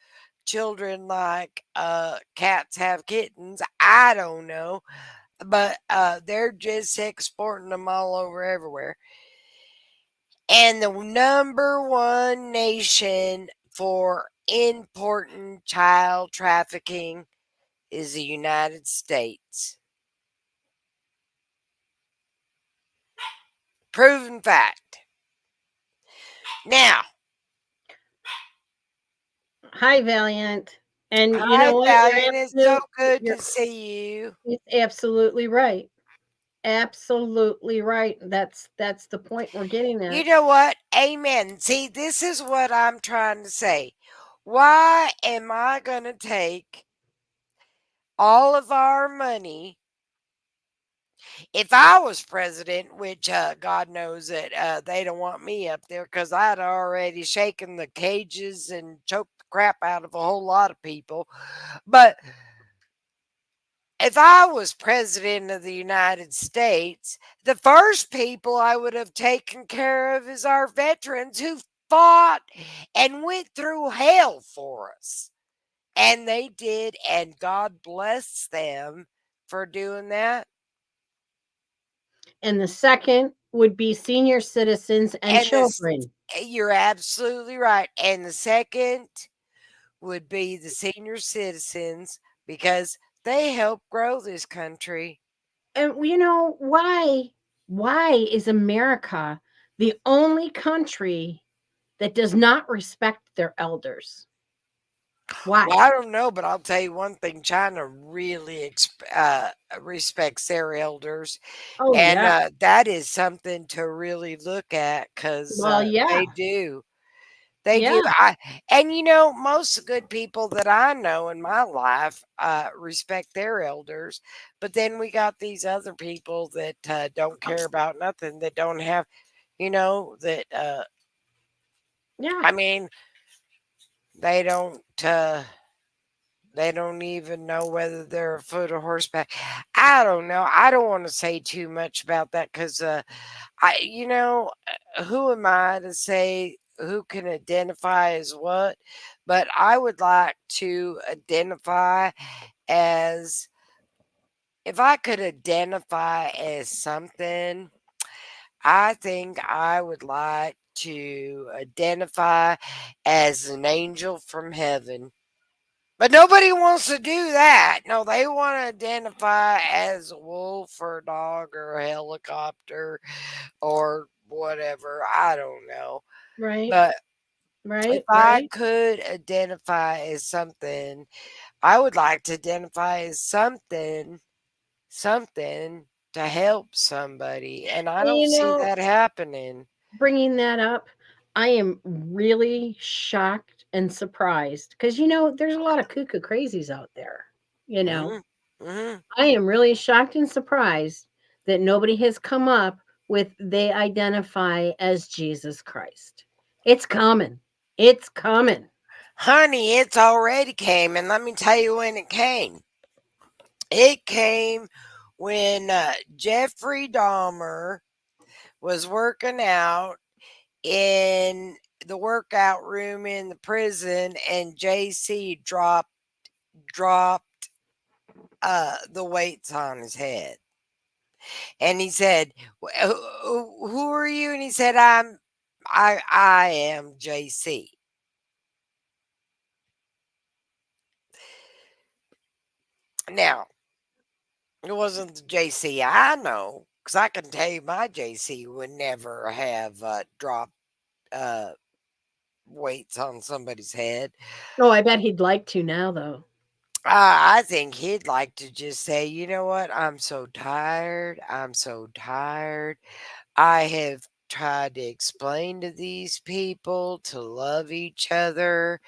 children like cats have kittens. I don't know, but they're just exporting them all over everywhere. And the number one nation for importing child trafficking is the United States. Proven fact. Now, Hi, Valiant. And you know hi, what? Valiant. It's so good You're to see you. absolutely right. Absolutely right. That's the point we're getting You at. know what? Amen. See, this is what I'm trying to say. Why am I going to take all of our money? If I was president, which God knows that they don't want me up there because I'd already shaken the cages and choked the crap out of a whole lot of people. But if I was president of the United States, the first people I would have taken care of is our veterans who fought and went through hell for us. And they did, and God bless them for doing that. And the second would be senior citizens and And this, children. you're absolutely right. And the second would be the senior citizens because they help grow this country. And you know why is America the only country that does not respect their elders? Well, Why? I don't know, but I'll tell you one thing: China really respects their elders, Oh and yeah. that is something to really look at because Well, yeah. they do. They do. Yeah. And most good people that I know in my life respect their elders, but then we got these other people that don't care about nothing, that don't have, that. Yeah. I mean, they don't. They don't even know whether they're afoot or horseback. I don't know. I don't want to say too much about that because, who am I to say who can identify as what? But I would like to identify as, if I could identify as something, I think I would like to identify as an angel from heaven. But nobody wants to do that. No, they want to identify as a wolf or a dog or a helicopter or whatever. I don't know. Right. But if Right. I Right. could identify as something, I would like to identify as something to help somebody. And I And don't see that happening. bringing that up, I am really shocked and surprised because there's a lot of cuckoo crazies out there. You know, Hmm. Hmm. I am really shocked and surprised that nobody has come up with they identify as Jesus Christ. It's coming. It's coming. Honey, it's already came. And let me tell you when it came. It came when Jeffrey Dahmer was working out in the workout room in the prison, and JC dropped the weights on his head, and he said, Who are you?" And he said, I am JC." Now, it wasn't the JC I know, because I can tell you my JC would never have dropped. Uh, weights on somebody's head. Oh, I bet he'd like to now, though. I think he'd like to just say, you know what? I'm so tired. I'm so tired. I have tried to explain to these people to love each other.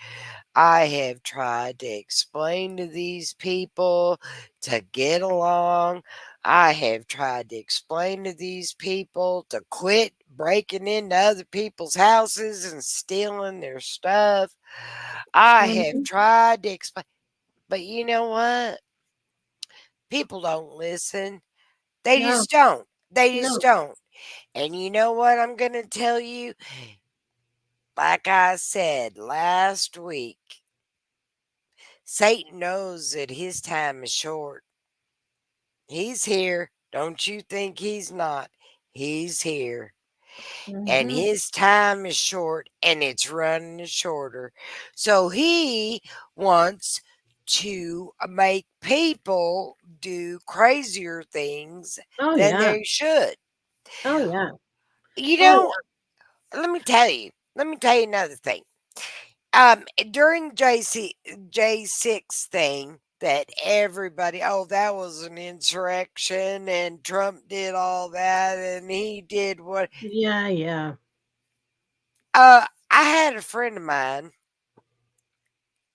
I have tried to explain to these people to get along. I have tried to explain to these people to quit breaking into other people's houses and stealing their stuff. I have Mhm. tried to explain, but you know what? People don't listen. They No, just don't. They just no. don't. And you know what I'm going to tell you? Like I said last week, Satan knows that his time is short. He's here. Don't you think he's not? He's here. And Mhm. his time is short and it's running shorter. So he wants to make people do crazier things Oh, than yeah. they should. Oh, yeah. You Oh, know, yeah. let me tell you another thing. During J6 thing that everybody, oh, that was an insurrection and Trump did all that and he did what. Yeah, yeah. I had a friend of mine,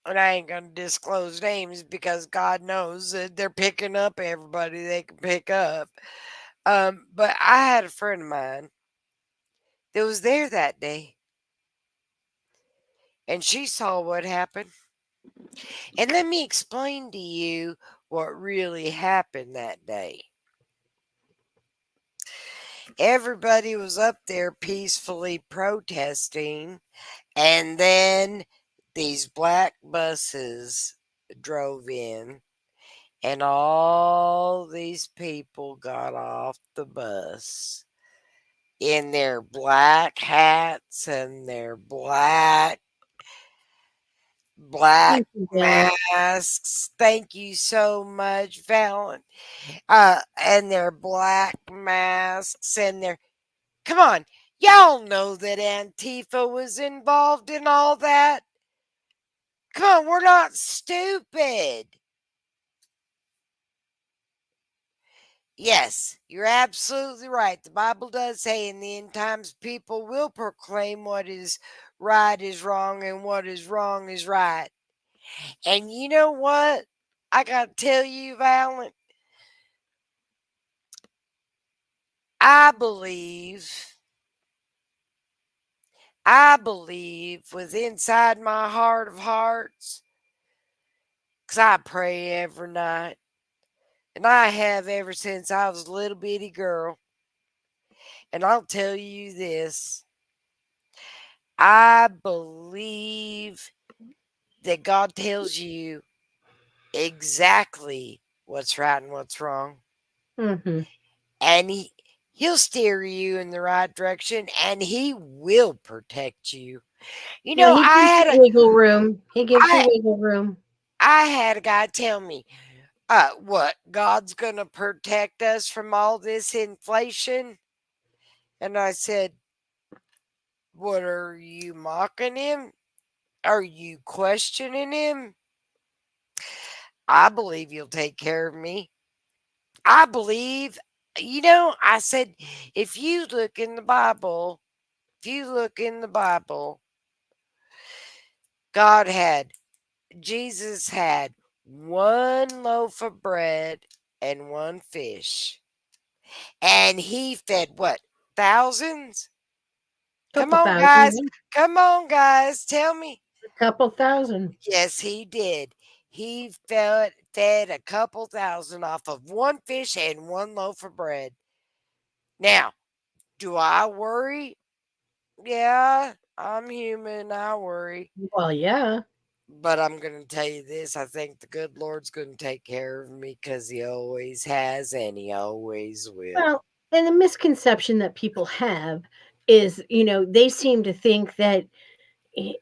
and I ain't gonna disclose names because God knows that they're picking up everybody they can pick up. But I had a friend of mine that was there that day, and she saw what happened. And let me explain to you what really happened that day. Everybody was up there peacefully protesting, and then these black buses drove in, and all these people got off the bus in their black hats and their black Thank you, Dylan. masks. Thank you so much, Valen. And their black masks and their, come on, y'all know that Antifa was involved in all that. Come on, we're not stupid. Yes, you're absolutely right. The Bible does say in the end times people will proclaim what is wrong and what is wrong is right. And you know what? I got to tell you, Valen, I believe, I believe with inside my heart of hearts, because I pray every night, and I have ever since I was a little bitty girl. And I'll tell you this, I believe that God tells you exactly what's right and what's wrong. Mhm. And he'll steer you in the right direction and he will protect you. You Yeah, know, he gives you wiggle room. He gives you I wiggle room. I had a guy tell me, what, God's gonna protect us from all this inflation? And I said, what, are you mocking him? Are you questioning him? I believe you'll take care of me. I believe, I said, if you look in the Bible, if you look in the Bible, God had, Jesus had one loaf of bread and one fish. And he fed what? Thousands? Come Couple on, thousand, guys. yeah. Come on, guys. Tell me. Couple thousand. Yes, he did. He fed a couple thousand off of one fish and one loaf of bread. Now, do I worry? Yeah, I'm human. I worry. Well, yeah. But I'm going to tell you this, I think the good Lord's going to take care of me because he always has and he always will. Well, and the misconception that people have is, they seem to think that, y-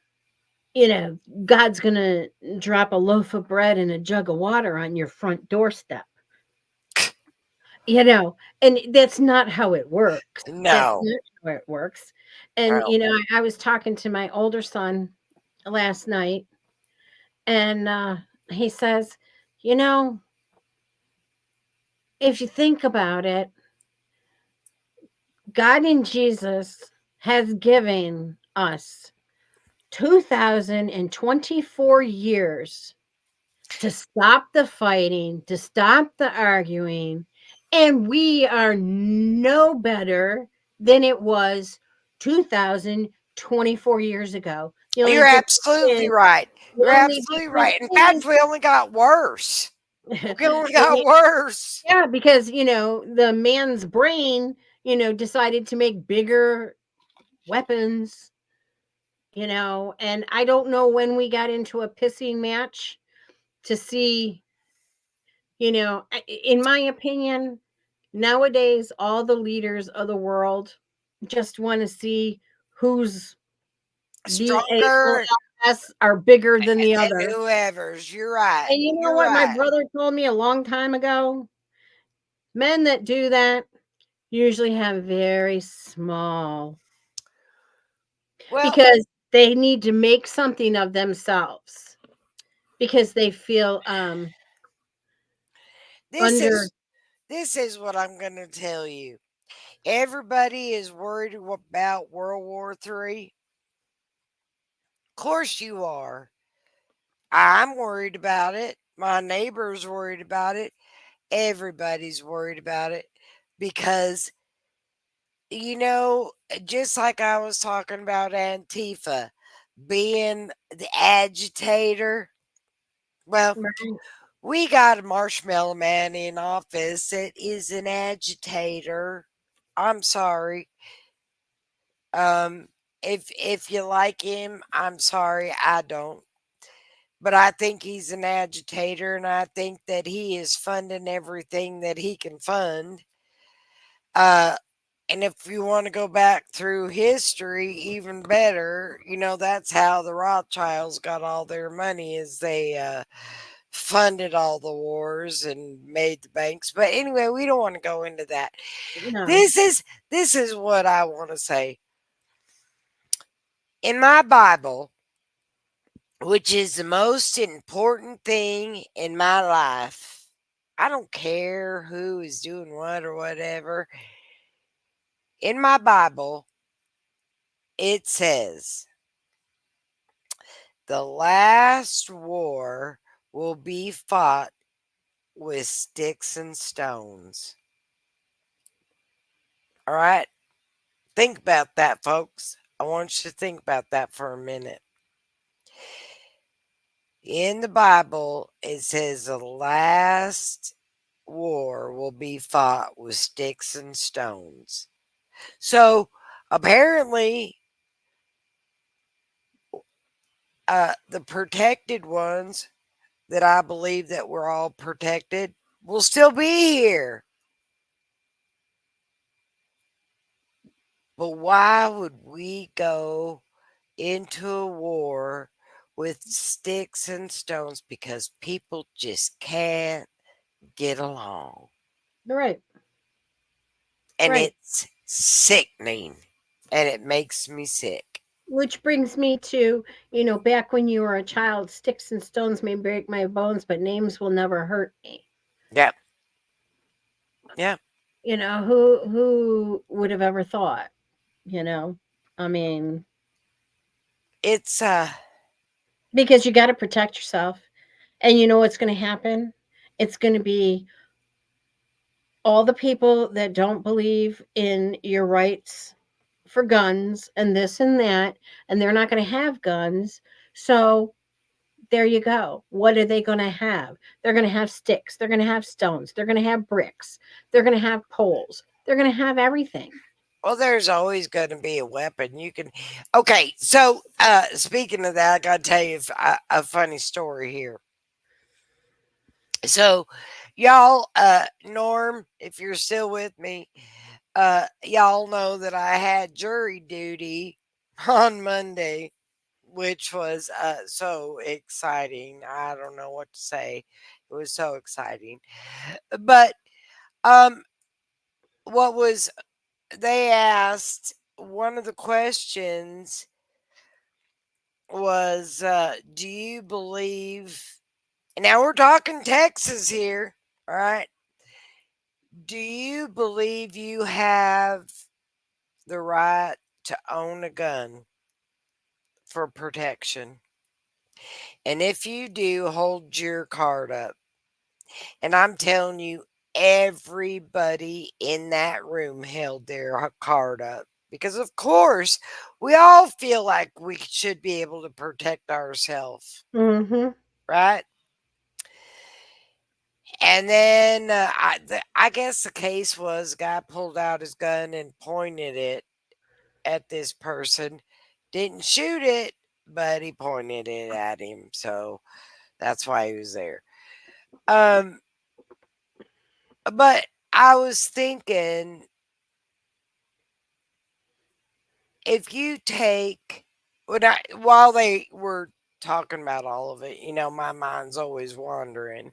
God's going to drop a loaf of bread and a jug of water on your front doorstep. and that's not how it works. That's No. not how it works. And, No. I was talking to my older son last night, and he says, you know, if you think about it, God and Jesus has given us 2024 years to stop the fighting, to stop the arguing, and we are no better than it was 2024 years ago. The only You're difference absolutely is right. the You're only absolutely difference right. In fact, is we only got worse. We only got it- worse. yeah, because the man's brain, decided to make bigger weapons, and I don't know when we got into a pissing match to see, in my opinion, nowadays all the leaders of the world just want to see who's Stronger BALS are bigger than the than other. whoever's. You're right. And you know You're what my right. brother told me a long time ago? Men that do that usually have very small, Well, because they need to make something of themselves, because they feel this under. is this is what I'm going to tell you. Everybody is worried about World War III. Of course you are. I'm worried about it. My neighbor's worried about it. Everybody's worried about it because, just like I was talking about Antifa being the agitator, well, Right. we got a marshmallow man in office that is an agitator. I'm sorry. Um, if you like him, I'm sorry, I don't. But I think he's an agitator, and I think that he is funding everything that he can fund. Uh, and if you want to go back through history, even better, that's how the Rothschilds got all their money, is they funded all the wars and made the banks. But anyway, we don't want to go into that. No. This is what I want to say. In my Bible, which is the most important thing in my life, I don't care who is doing what or whatever. In my Bible, it says the last war will be fought with sticks and stones. All right? Think about that, folks. I want you to think about that for a minute. In the Bible, it says the last war will be fought with sticks and stones. So apparently, the protected ones that I believe that we're all protected will still be here. But why would we go into a war with sticks and stones? Because people just can't get along. Right. And Right. it's sickening. And it makes me sick. Which brings me to, back when you were a child, sticks and stones may break my bones, but names will never hurt me. Yeah. Yeah. Who would have ever thought, you know? I mean, It's because you got to protect yourself. And you know what's going to happen? It's going to be all the people that don't believe in your rights for guns and this and that, and they're not going to have guns. So there you go. What are they going to have? They're going to have sticks. They're going to have stones. They're going to have bricks. They're going to have poles. They're going to have everything. well, there's always going to be a weapon. You can. Okay, so speaking of that, I got to tell you a funny story here. So, y'all, Norm, if you're still with me, y'all know that I had jury duty on Monday, which was so exciting. I don't know what to say. It was so exciting. But what was they asked one of the questions was, do you believe? Now we're talking Texas here, all right? Do you believe you have the right to own a gun for protection? And if you do, hold your card up. And I'm telling you, everybody in that room held their card up. Because, of course, we all feel like we should be able to protect ourselves, Mhm. right? And then I guess the case was guy pulled out his gun and pointed it at this person. Didn't shoot it, but he pointed it at him. So that's why he was there. Um, but I was thinking if you take while they were talking about all of it, my mind's always wandering.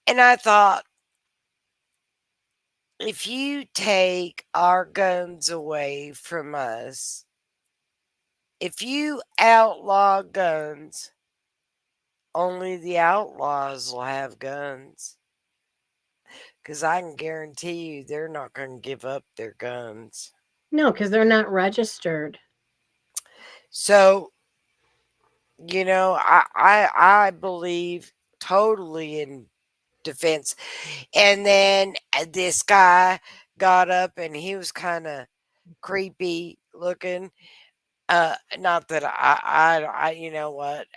And I thought, if you take our guns away from us, if you outlaw guns, only the outlaws will have guns. Because I can guarantee you they're not going to give up their guns. No, because they're not registered. So, I believe totally in defense. And then this guy got up and he was kind of creepy looking. Not that you know what,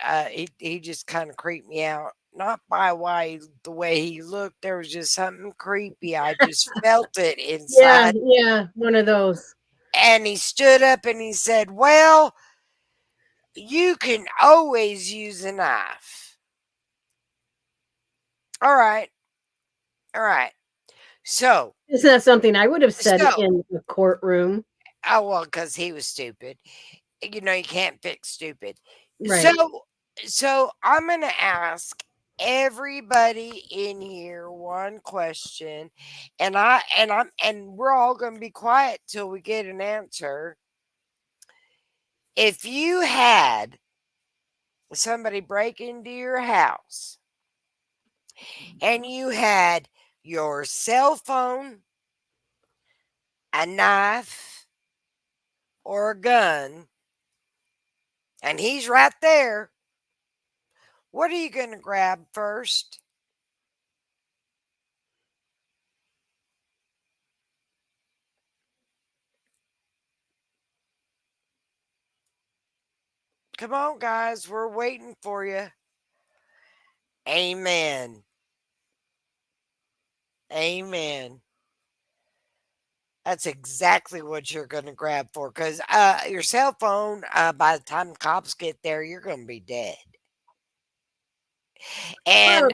he just kind of creeped me out. Not by the way he looked. There was just something creepy. I just felt it Yeah, inside. yeah, one of those. And he stood up and he said, "Well, you can always use a knife." All right, all right. So, It's not something I would have said so, in the courtroom. oh well, because he was stupid. You can't fix stupid. So Right. so I'm gonna ask everybody in here one question, and we're all gonna be quiet till we get an answer. If you had somebody break into your house and you had your cell phone, a knife, or a gun, and he's right there, what are you gonna grab first? Come on, guys, we're waiting for you. Amen. Amen. That's exactly what you're going to grab for because your cell phone, by the time the cops get there, you're going to be dead. Well,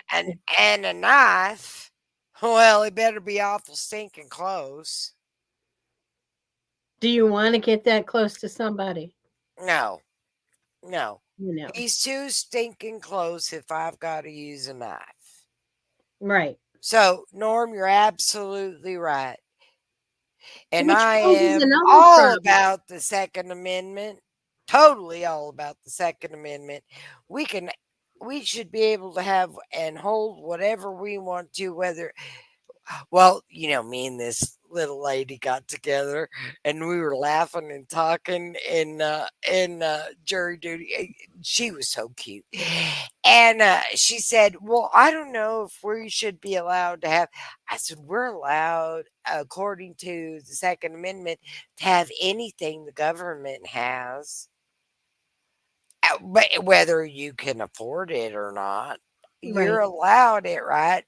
And a knife, well, it better be awful stinking close. do you want to get that close to somebody? No, no. You know. He's too stinking close if I've got to use a knife. Right. So, Norm, you're absolutely right. And Which I poses am another all problem. about the Second Amendment. Totally all about the Second Amendment. We can we should be able to have and hold whatever we want to, whether well, me and this little lady got together and we were laughing and talking in jury duty. She was so cute. And she said, "Well, I don't know if we should be allowed to have." I said, "We're allowed, according to the Second Amendment, to have anything the government has, but whether you can afford it or not, you're Right. allowed it, right?"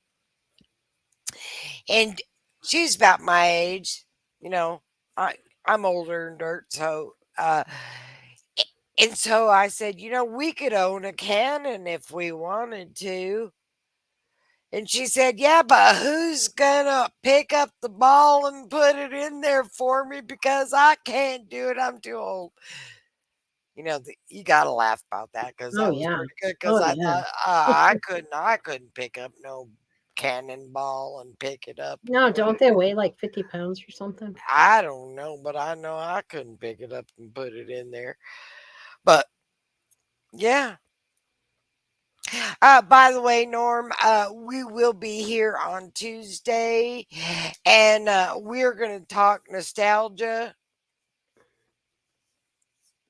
And she's about my age, you know. I I'm older than dirt, so and so I said, we could own a cannon if we wanted to. And she said, "Yeah, but who's gonna pick up the ball and put it in there for me because I can't do it. I'm too old." You got to laugh about that because Oh that was yeah. pretty good. Because Oh I yeah. thought I couldn't pick up no cannonball and pick it up and No, put don't it. they weigh like 50 pounds or something? I don't know, but I know I couldn't pick it up and put it in there. But yeah. By the way, Norm, we will be here on Tuesday, and we're going to talk nostalgia.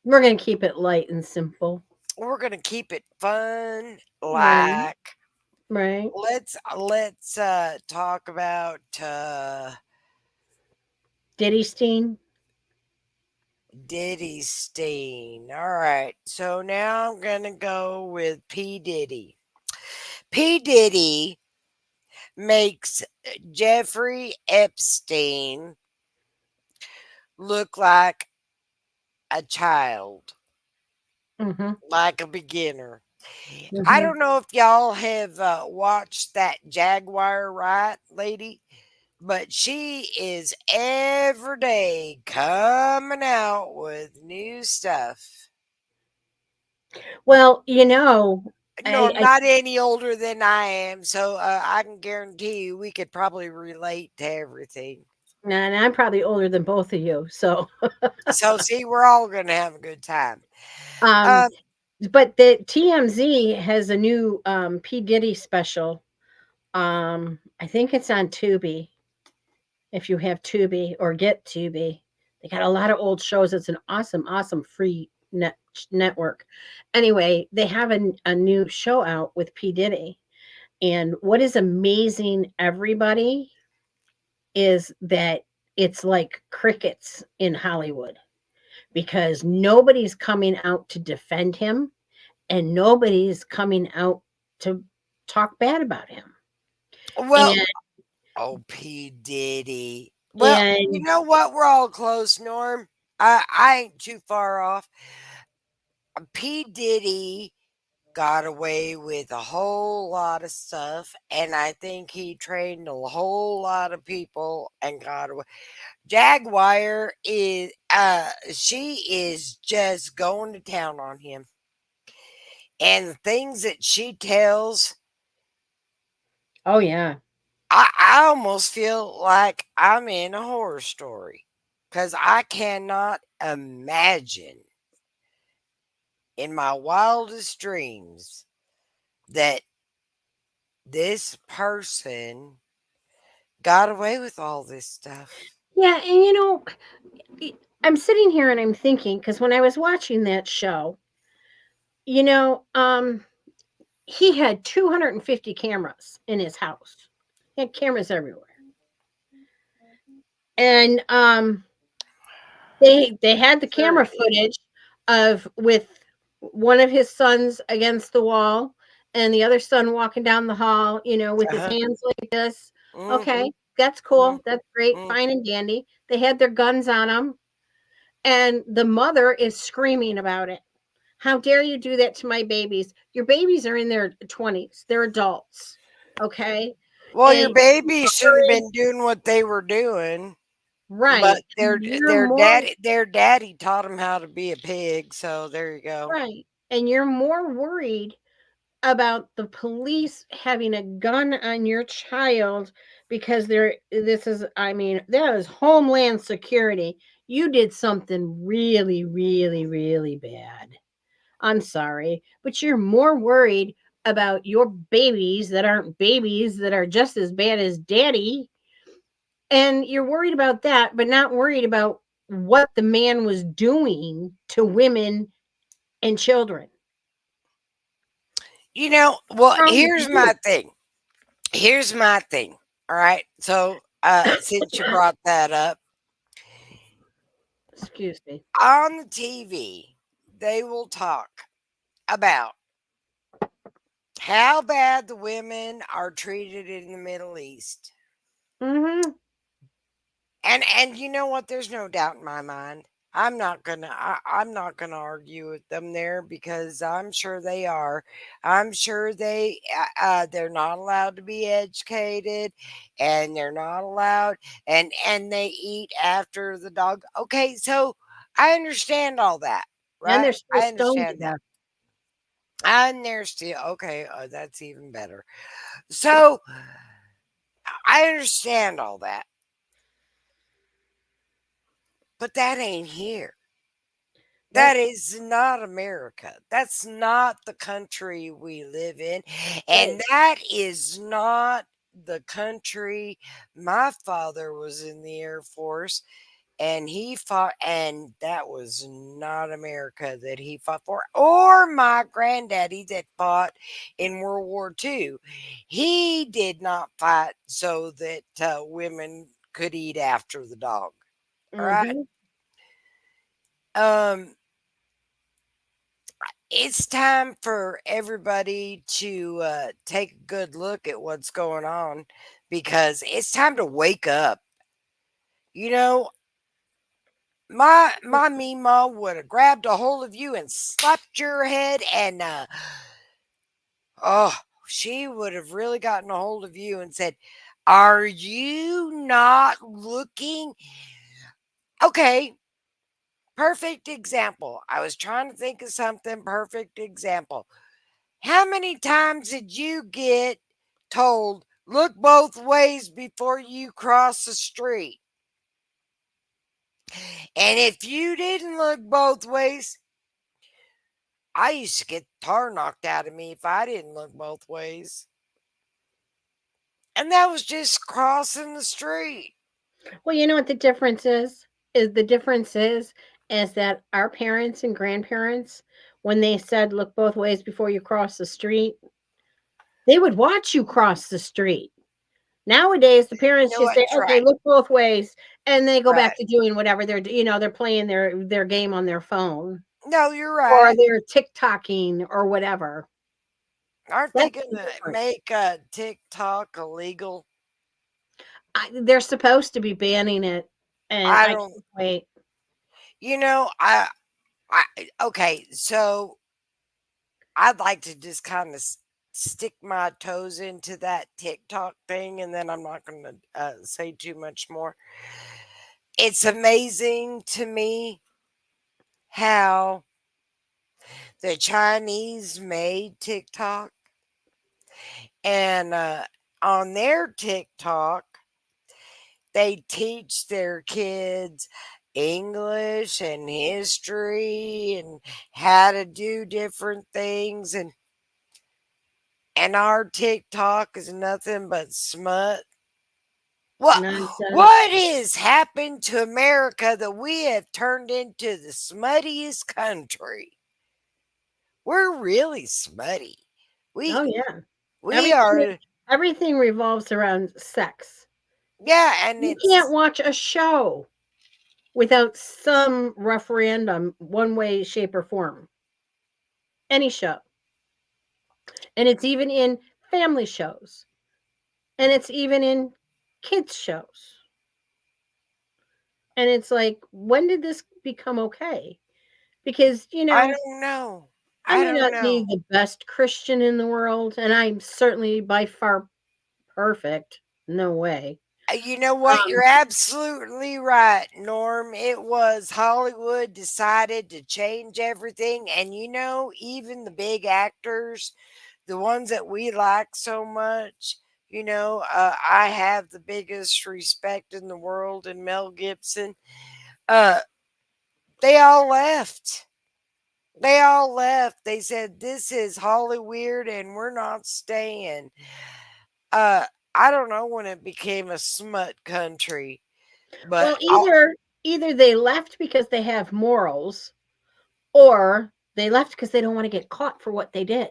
We're going to keep it light and simple. We're going to keep it fun, Right. like Right. let's talk about Diddy Steen. Diddy Steen. All right, so now I'm gonna go with P Diddy. P Diddy makes Jeffrey Epstein look like a child, Mhm. like a beginner. I Mhm. don't know if y'all have watched that Jaguar right lady, but she is every day coming out with new stuff. Well, Norm, I not any older than I am, so I can guarantee you we could probably relate to everything. and I'm probably older than both of you. So, So, see, we're all going to have a good time. um Um, but the TMZ has a new P Diddy special. I think it's on Tubi. If you have Tubi or get Tubi, they got a lot of old shows. It's an awesome free network. Anyway, they have a new show out with P Diddy, and what is amazing, everybody, is that it's like crickets in Hollywood because nobody's coming out to defend him and nobody's coming out to talk bad about him. well, And oh, P. Diddy. Well, you and know what? We're all close, Norm. I ain't too far off. P. Diddy got away with a whole lot of stuff, and I think he trained a whole lot of people and got away. Jaguar is she is just going to town on him. And the things that she tells, oh yeah. I almost feel like I'm in a horror story. Cause I cannot imagine in my wildest dreams that this person got away with all this stuff. Yeah, and I- I'm sitting here and I'm thinking because when I was watching that show, you know, um, he had 250 cameras in his house. He had cameras everywhere, and they had the Sure camera did. footage of with one of his sons against the wall and the other son walking down the hall, with his Uh-huh. hands like this. Mm-hmm. Okay, that's cool. That's great, Mm-hmm. fine and dandy. They had their guns on them, and the mother is screaming about it. How dare you do that to my babies? Your babies are in their 20s. They're adults. Okay? Well, your And baby shouldn't have you're been doing what they were doing. But right. their You're their more daddy their daddy taught them how to be a pig, so there you go. right. And you're more worried about the police having a gun on your child because this is, I mean, that is homeland security. You did something really, really, really bad. I'm sorry, but you're more worried about your babies that aren't babies that are just as bad as daddy. And you're worried about that, but not worried about what the man was doing to women and children. Well, What's wrong with here's you? my thing. Here's my thing. All right. So, since you brought that up, Excuse me. on the TV, they will talk about how bad the women are treated in the Middle East. Hmm. And you know what? There's no doubt in my mind. I'm not gonna argue with them there because I'm sure they are. I'm sure they're not allowed to be educated, and they're not allowed, and they eat after the dog. Okay, so I understand all that, And right? they're still I stoned to understand that. death. And they're still okay. That's even better. So. I understand all that, but that ain't here. That Right, is not America. That's not the country we live in. right. And that is not the country. My father was in the Air Force and he fought, and that was not America that he fought for, or my granddaddy that fought in World War II. He did not fight so that women could eat after the dog. All right. Mhm. Um, it's time for everybody to take a good look at what's going on because it's time to wake up. You know, my Mima would have grabbed a hold of you and slapped your head, and oh, she would have really gotten a hold of you and said, "Are you not looking?" Okay, perfect example. I was trying to think of something perfect example. How many times did you get told, look both ways before you cross the street? And if you didn't look both ways, I used to get tar knocked out of me if I didn't look both ways. And that was just crossing the street. Well, you know what the difference is? The difference is that our parents and grandparents, when they said look both ways before you cross the street, they would watch you cross the street. Nowadays, the You parents know just what? say, You're "Okay, right. look both ways," and they go back Right. to doing whatever they're playing their game on their phone No, you're or right. they're TikToking or whatever. Aren't they That's going the to difference. make TikTok illegal? They're supposed to be banning it, and I I don't, can't wait. you know, I, okay, so I'd like to just kind of stick my toes into that TikTok thing, and then I'm not going to say too much more. It's amazing to me how the Chinese made TikTok, and on their TikTok, they teach their kids English and history and how to do different things, and our TikTok is nothing but smut. Nonsense. What has happened to America that we have turned into the smuttiest country? We're really smutty. We Oh yeah. we Everything are, everything revolves around sex. yeah, and You can't it's, watch a show without some referendum one way, shape, or form. Any show. And it's even in family shows. And it's even in kids shows. And it's like, when did this become okay? Because, I don't know. I I may don't not be know. the best Christian in the world, and I'm certainly by far perfect. No way. You know what? Um, You're absolutely right, Norm. It was Hollywood decided to change everything. And even the big actors, the ones that we like so much, I have the biggest respect in the world in Mel Gibson. Uh, they all left. They all left. They said, this is Hollywood and we're not staying. Uh, I don't know when it became a smut country, but well, either they left because they have morals, or they left because they don't want to get caught for what they did.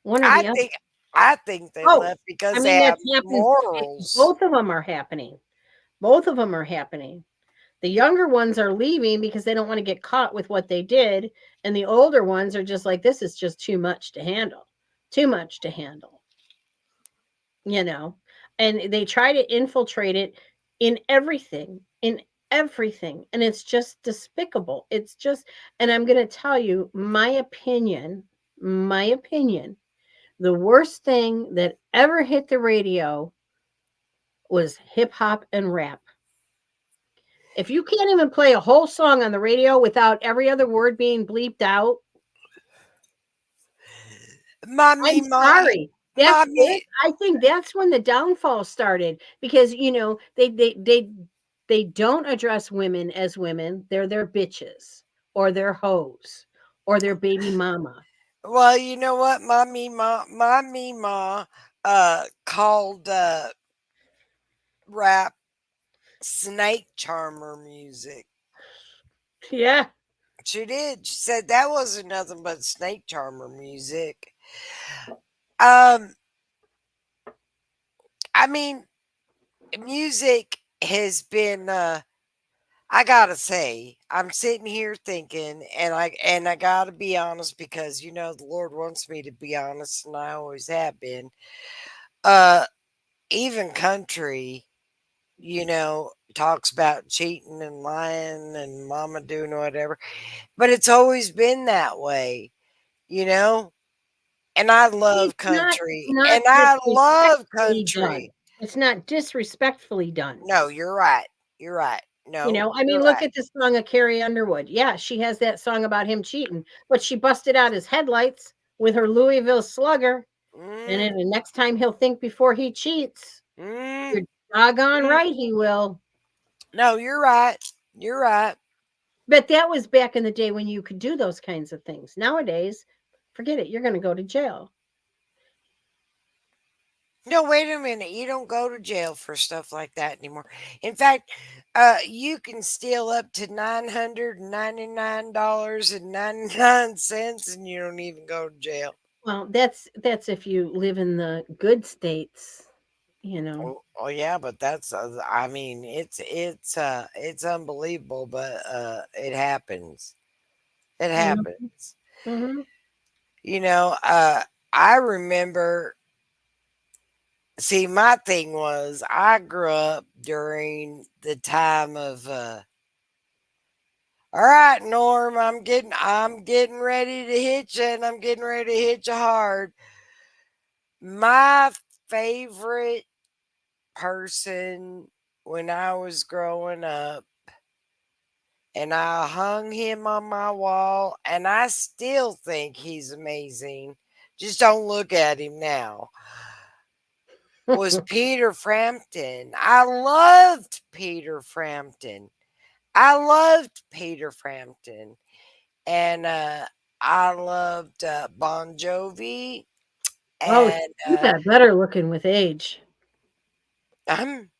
One or I the other. think I think they Both. left because I they mean, have that's happened. morals. Both of them are happening. Both of them are happening. The younger ones are leaving because they don't want to get caught with what they did, and the older ones are just like, this is just too much to handle. Too much to handle, you know. And they try to infiltrate it in everything, and it's just despicable. It's just, and I'm going to tell you my opinion, the worst thing that ever hit the radio was hip hop and rap. If you can't even play a whole song on the radio without every other word being bleeped out, My I'm Mima, sorry. That's mommy. it. I think that's when the downfall started because, they don't address women as women. They're their bitches or their hoes or their baby mama. Well, you know what, my called rap snake charmer music. Yeah. She did. She said that wasn't nothing but snake charmer music. Um, I mean, music has been. I gotta say, I'm sitting here thinking, and I gotta be honest because the Lord wants me to be honest, and I always have been. Uh, even country, talks about cheating and lying and mama doing whatever, but it's always been that way, you know. And I love It's country, not and I love disrespectfully done. country. It's not disrespectfully done. No, you're right. You're right. No, I you're mean, look right. at the song of Carrie Underwood. Yeah, she has that song about him cheating, but she busted out his headlights with her Louisville Slugger. And Mm, then the next time he'll think before he cheats. mm, You're doggone mm. right he will. No, you're right. You're right. But that was back in the day when you could do those kinds of things. Nowadays, forget it. You're going to go to jail. No, wait a minute. You don't go to jail for stuff like that anymore. In fact, you can steal up to $999.99, and you don't even go to jail. Well, that's if you live in the good states, you know. Oh yeah, but that's I mean, it's unbelievable, but it happens. It Mhm. happens. Mhm. You know, I remember. See, my thing was I grew up during the time of. All right, Norm, I'm getting ready to hit you, and I'm getting ready to hit you hard. My favorite person when I was growing up, and I hung him on my wall, and I still think he's amazing. Just don't look at him now. Was Peter Frampton. I loved Peter Frampton. I loved Peter Frampton. And I loved Bon Jovi. Oh, And he got better looking with age. um,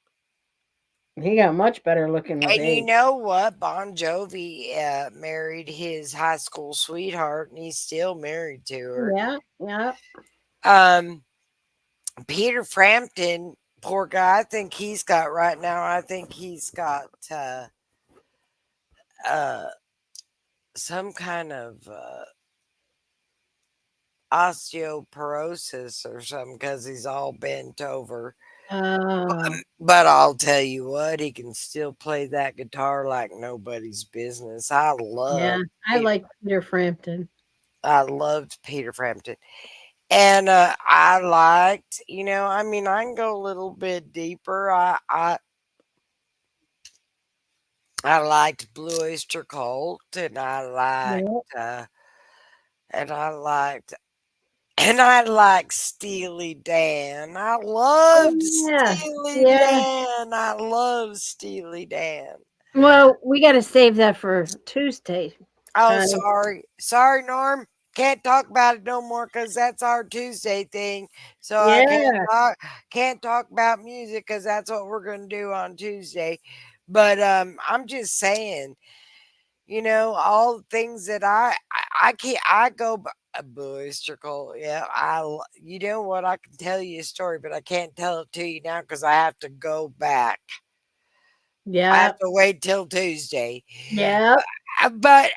He got much better looking with and you age. know what? Bon Jovi married his high school sweetheart, and he's still married to her. Yeah, yeah. Um, Peter Frampton, poor guy. I think he's got right now. I think he's got uh, some kind of osteoporosis or something because he's all bent over. Oh, But I'll tell you what, he can still play that guitar like nobody's business. yeah. I like Peter Frampton. I loved Peter Frampton. And I liked, I mean, I can go a little bit deeper. I liked Blue Oyster Cult, Yeah. and I liked and I liked Steely Dan. I loved Oh, yeah. Steely Yeah. Dan. I love Steely Dan. Well, we got to save that for Tuesday, Oh, Connie. sorry. Sorry, Norm. Can't talk about it no more because that's our Tuesday thing. So I Yeah. can't talk about music because that's what we're gonna do on Tuesday. But I'm just saying, all the things that I can't I go by a booster. Yeah, you know what? I can tell you a story, but I can't tell it to you now because I have to go back. I have Yeah. to wait till Tuesday. Yeah. But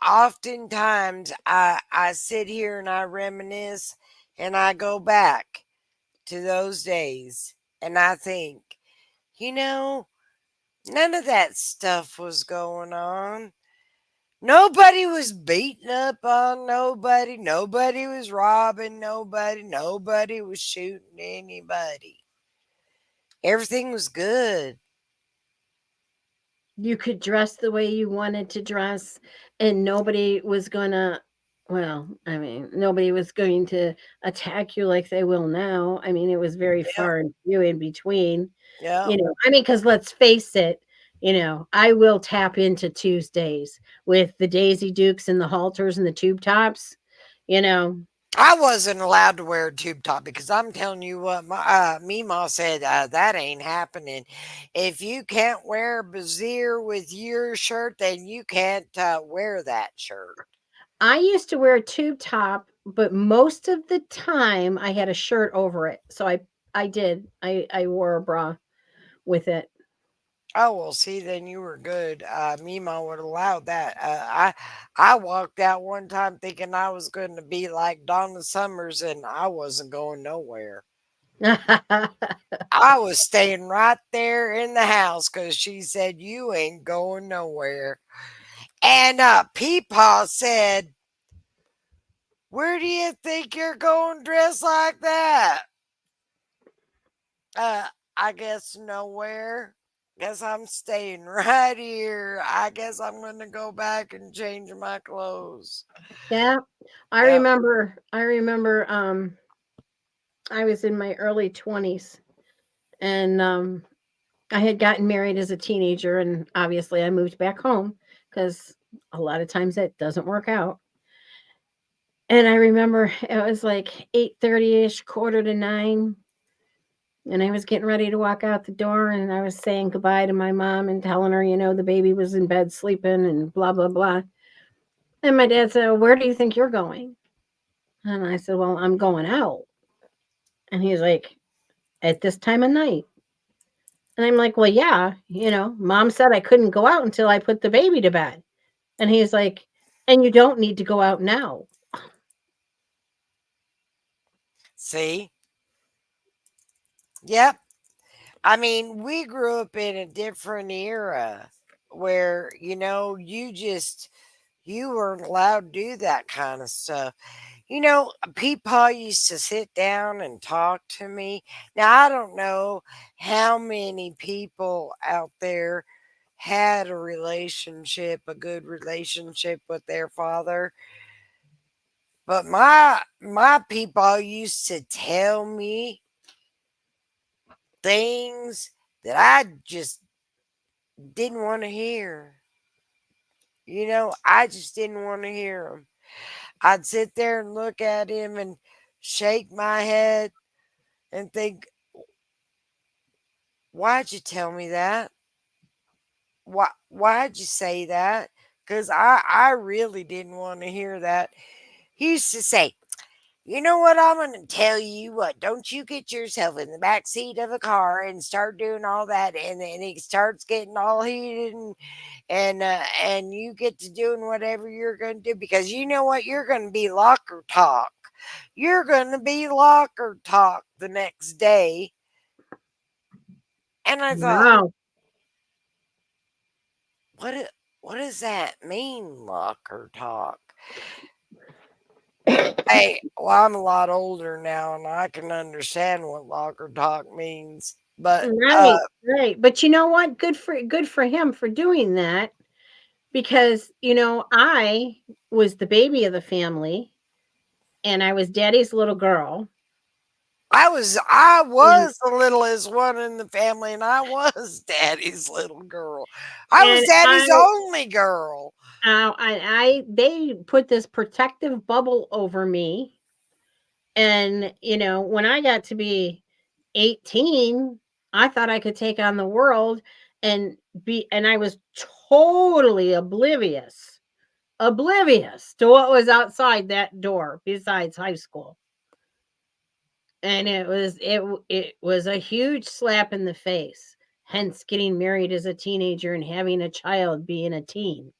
oftentimes I sit here and I reminisce and I go back to those days and I think, you know, none of that stuff was going on. Nobody was beating up on nobody. Nobody was robbing nobody. Nobody was shooting anybody. Everything was good. You could dress the way you wanted to dress, and nobody was gonna. Well, I mean, nobody was going to attack you like they will now. I mean, it was very Yep, far and few in between. yep. I mean, because let's face it, I will tap into Tuesdays with the Daisy Dukes and the halters and the tube tops. You know, I wasn't allowed to wear a tube top because I'm telling you what, my Meemaw said that ain't happening. If you can't wear a brassiere with your shirt, then you can't wear that shirt. I used to wear a tube top, but most of the time I had a shirt over it. So I did. I wore a bra with it. Oh well, see, then you were good. Meemaw would allow that. I walked out one time thinking I was going to be like Donna Summers, and I wasn't going nowhere. I was staying right there in the house because she said you ain't going nowhere. And Peepaw said, "Where do you think you're going dressed like that?" I guess nowhere. Guess I'm staying right here. I guess I'm gonna go back and change my clothes. Yeah. Yep. I remember I was in my early 20s and I had gotten married as a teenager and obviously I moved back home cuz a lot of times that doesn't work out. And I remember it was like 8:30ish, quarter to 9, and I was getting ready to walk out the door and I was saying goodbye to my mom and telling her, the baby was in bed sleeping and blah blah blah. And my dad said, "Where do you think you're going?" And I said, "Well, I'm going out." And he's like, "At this time of night?" And I'm like, "Well, yeah, mom said I couldn't go out until I put the baby to bed." And he's like, "And you don't need to go out now." See? Yep. I mean, we grew up in a different era where, you weren't allowed to do that kind of stuff. Peepaw used to sit down and talk to me. Now, I don't know how many people out there had a good relationship with their father, but my Peepaw used to tell me things that I just didn't want to hear. I just didn't want to hear them. I'd sit there and look at him and shake my head and think, why'd you tell me that? Why'd you say that? Because I really didn't want to hear that. He used to say, "You know what? I'm going to tell you what. Don't you get yourself in the back seat of a car and start doing all that." And then he starts getting all heated, and you get to doing whatever you're going to do because you know what? You're going to be locker talk. You're going to be locker talk the next day. And I thought, Wow. what? What does that mean, locker talk? Hey, well, I'm a lot older now, and I can understand what locker talk means. But Right, right. But you know what? Good for him for doing that because, I was the baby of the family and I was daddy's little girl. And I was the littlest one in the family, and I was Daddy's little girl. I was and Daddy's only girl. I they put this protective bubble over me. And, when I got to be 18, I thought I could take on the world and and I was totally oblivious to what was outside that door besides high school. And it was a huge slap in the face. Hence getting married as a teenager and having a child being a teen.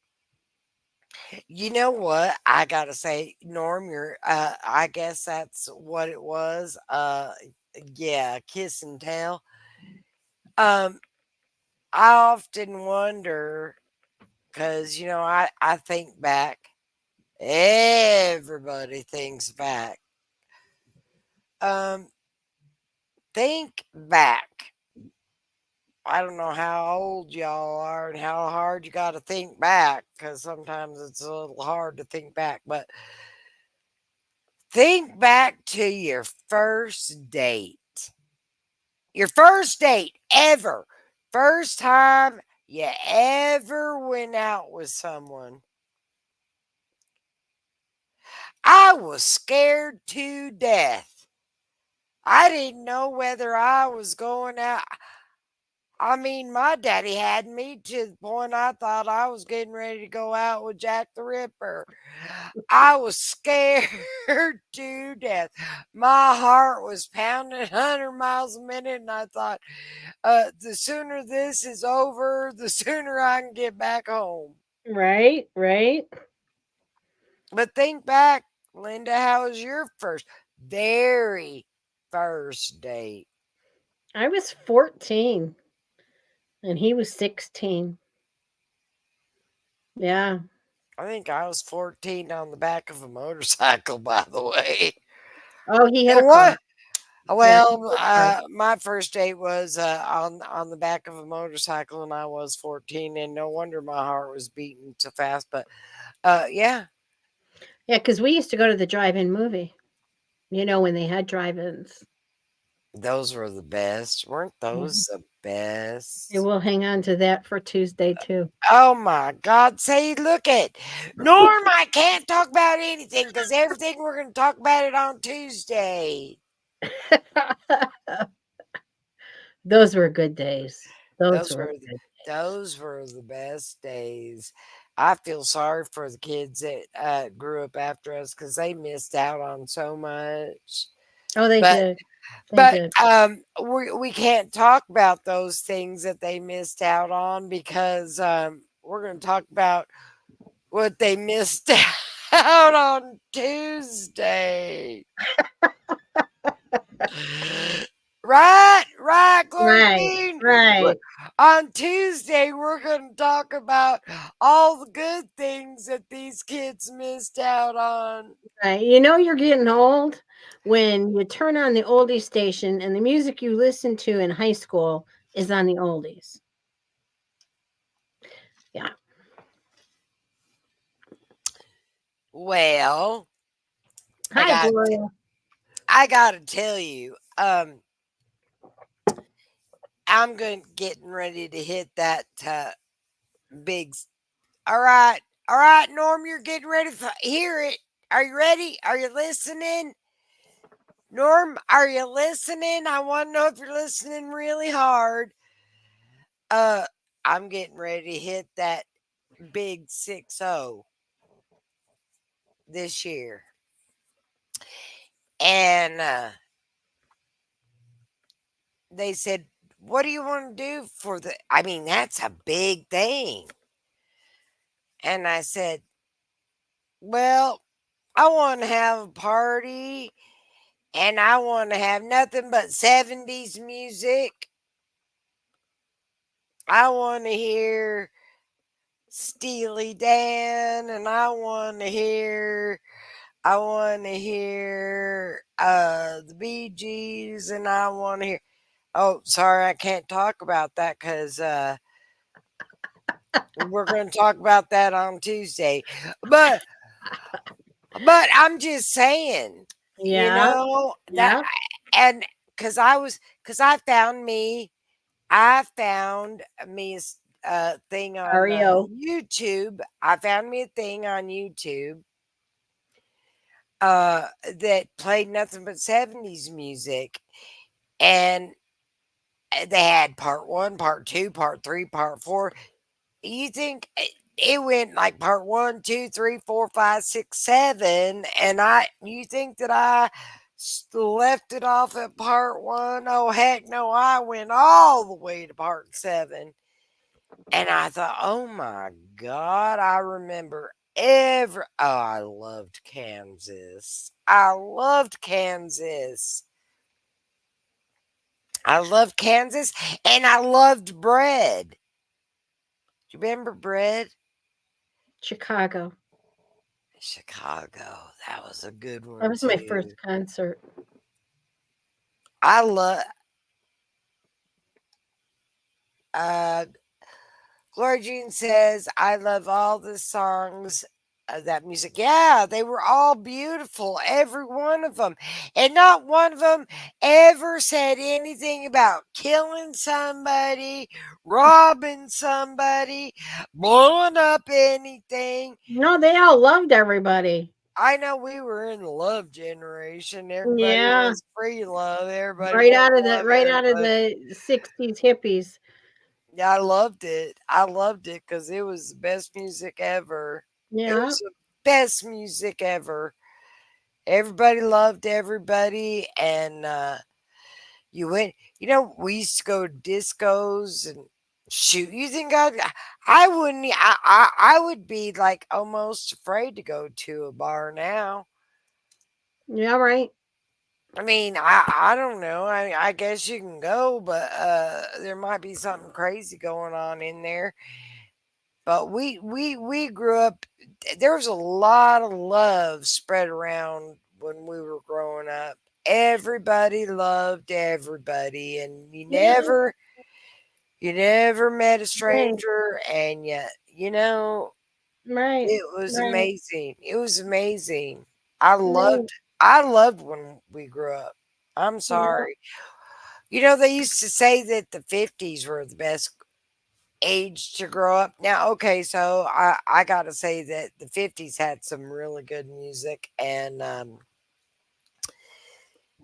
You know what? I gotta say, Norm, I guess that's what it was. Yeah, kiss and tell. Um, I often wonder because I think back. Everybody thinks back. Um, think back. I don't know how old y'all are and how hard you got to think back because sometimes it's a little hard to think back. But Think back to your first date. Your first date ever. First time you ever went out with someone. I was scared to death. I didn't know whether I was going out. I mean, my daddy had me to the point I thought I was getting ready to go out with Jack the Ripper. I was scared to death. My heart was pounding 100 miles a minute, and I thought, the sooner this is over, the sooner I can get back home. Right, right. But think back, Linda, how was your very first date? I was 14 and he was 16. Yeah. I think I was 14 on the back of a motorcycle, by the way. Oh, he had a And car. what? Yeah, he Well, had a car. my first date was on the back of a motorcycle, and I was 14, and no wonder my heart was beating so fast. But yeah, Yeah, because we used to go to the drive-in movie, when they had drive-ins. those were the best, weren't Mhm. those the And best? we'll hang on to that for Tuesday too. Oh my God! Say, look at Norm. I can't talk about anything because everything we're going to talk about it on Tuesday. Those were good days. Those Those were were the, good those were the best days. I feel sorry for the kids that grew up after us because they missed out on so much. Oh, they But did. They but did. we can't talk about those things that they missed out on because we're going to talk about what they missed out on Tuesday. Right, Glory Right, Jean. right, On Tuesday, we're going to talk about all the good things that these kids missed out on. right. You know you're getting old when you turn on the oldie station and the music you listened to in high school is on the oldies. Yeah. Well, I Hi, got Gloria. I got to tell you, I'm getting ready to hit that big. All right, all right, Norm, you're getting ready to hear it. Are you ready? Are you listening? Norm, are you listening? I want to know if you're listening really hard. Uh, I'm getting ready to hit that big 6-0 this year. And they said, "What do you want to do for the?" I mean, that's a big thing. And I said, "Well, I want to have a party and I want to have nothing but 70s music. I want to hear Steely Dan and I want to hear the Bee Gees and I want to hear. Oh, sorry, I can't talk about that because we're going to talk about that on Tuesday. But I'm just saying, Yeah, that yeah. and because I found me a thing on REO. YouTube. I found me a thing on YouTube that played nothing but 70s music. And they had part one, part two, part three, part four. You think it went like part one, two, three, four, five, six, seven, and you think that I left it off at part one? Oh heck no, I went all the way to part seven, and I thought, oh my god, I remember every. Oh, I loved Kansas. I loved Kansas. I loved Kansas, and I loved bread. Do you remember bread? Chicago. Chicago. That was a good That one was my first too. concert. I love uh Gloria Jean says, I love all the songs that music. Yeah, they were all beautiful, every one of them. And not one of them ever said anything about killing somebody, robbing somebody, blowing up anything. No, they all loved everybody. I know we were in the love generation. Everybody Yeah, was free love. Everybody wanted to love right out of everybody. the 60s hippies. Yeah, I loved it. I loved it because it was the best music ever. It Yeah, was the best music ever. Everybody loved everybody, and you went. You know, we used to go to discos and shoot. You think I wouldn't. I would be like almost afraid to go to a bar now. yeah, right. I mean, I don't know. I guess you can go, but there might be something crazy going on in there. But we grew up. There was a lot of love spread around when we were growing up. Everybody loved everybody, and Yeah, you never met a right, stranger, and you know right, it was right, amazing. It was amazing. I right. loved I loved when we grew up. I'm Yeah. sorry. You know, they used to say that the 50s were the best age to grow up. Now, okay, so I got to say that the 50s had some really good music, and yeah,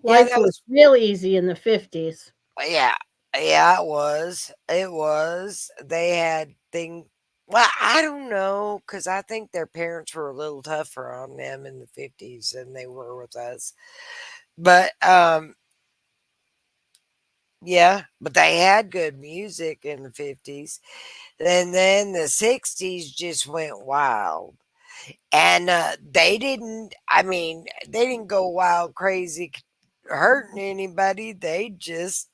Life that was was real easy in the 50s. yeah. Yeah, it was. It was. They had thing well, I don't know cuz I think their parents were a little tougher on them in the 50s than they were with us. But yeah, but they had good music in the 50s. And then the 60s just went wild. And they didn't, I mean, they didn't go wild crazy hurting anybody. They just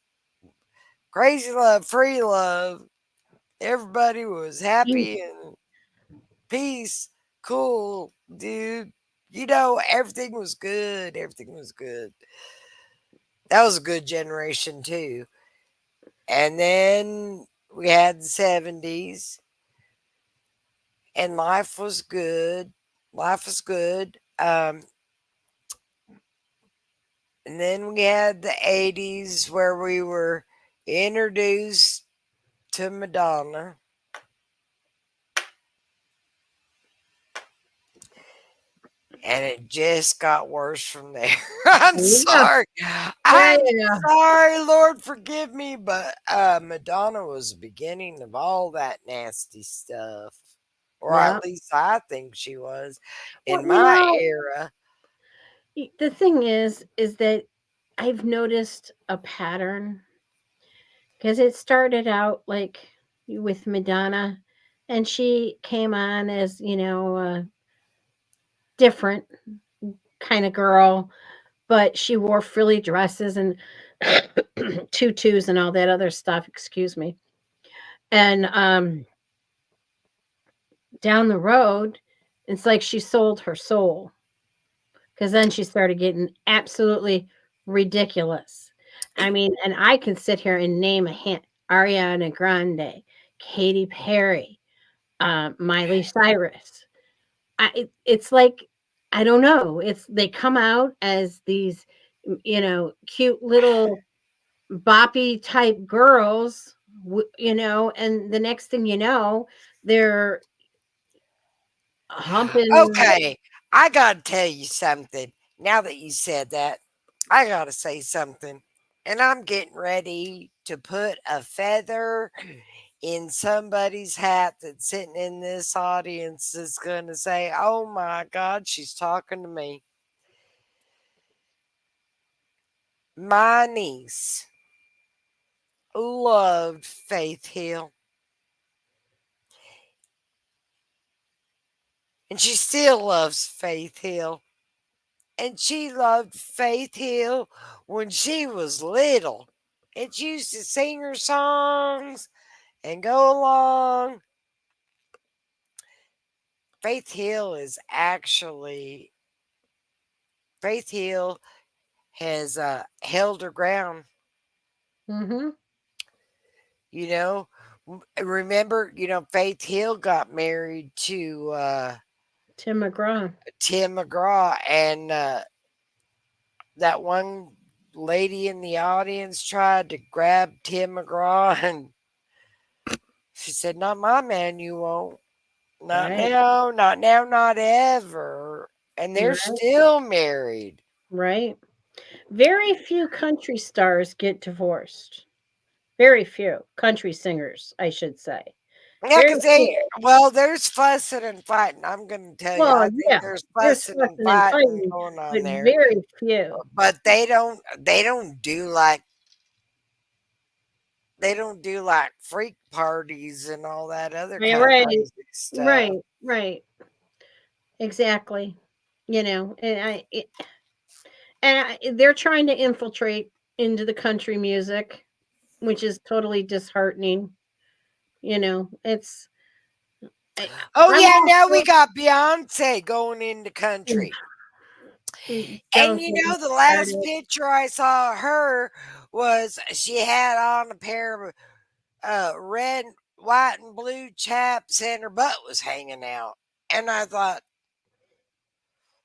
crazy love, free love. Everybody was Mm. happy and peace, cool, dude. You know, everything was good. Everything was good. That was a good generation, too. And then we had the 70s, and life was good. Life was good. And then we had the 80s where we were introduced to Madonna, and it just got worse from there. I'm Yeah, sorry. yeah, I'm yeah, sorry, Lord, forgive me, but Madonna was the beginning of all that nasty stuff. Or yeah. at least I think she was Well, in my era. the thing is that I've noticed a pattern because it started out like with Madonna, and she came on as, a different kind of girl, but she wore frilly dresses and tutus and all that other stuff. Excuse me. And down the road, it's like she sold her soul because then she started getting absolutely ridiculous. I mean, and I can sit here and name a hand: Ariana Grande, Katy Perry, Miley Cyrus. It's like I don't know. It's they come out as these, cute little boppy type girls, and the next thing you know, they're humping. Okay, I gotta tell you something. Now that you said that, I gotta say something. And I'm getting ready to put a feather in somebody's hat that's sitting in this audience is gonna say, oh my God, she's talking to me. My niece loved Faith Hill, and she still loves Faith Hill. And she loved Faith Hill when she was little. And she used to sing her songs and go along. Faith Hill is actually, Faith Hill has held her ground. Hmm. You know, remember, Faith Hill got married to Tim McGraw. Tim McGraw, and that one lady in the audience tried to grab Tim McGraw, and she said, "Not my man, you won't. Not Right. now, not now, not ever." And they're Right. still married. Right. Very few country stars get divorced. Very few country singers, I should say. Yeah, Very because they, few. well, there's fussing and fighting. I'm going to tell you, Well, I think yeah, there's there's fussing and fussing and fighting fighting, going but on there. very few. But they don't do like freak parties and all that other Yeah, kind of right, crazy stuff. right, right. Exactly. You know, they're trying to infiltrate into the country music, which is totally disheartening. You know, I, Oh I'm yeah, all now we for got Beyonce going into country. And don't you get me know, the last started. picture I saw of her was she had on a pair of red, white, and blue chaps, and her butt was hanging out. And I thought,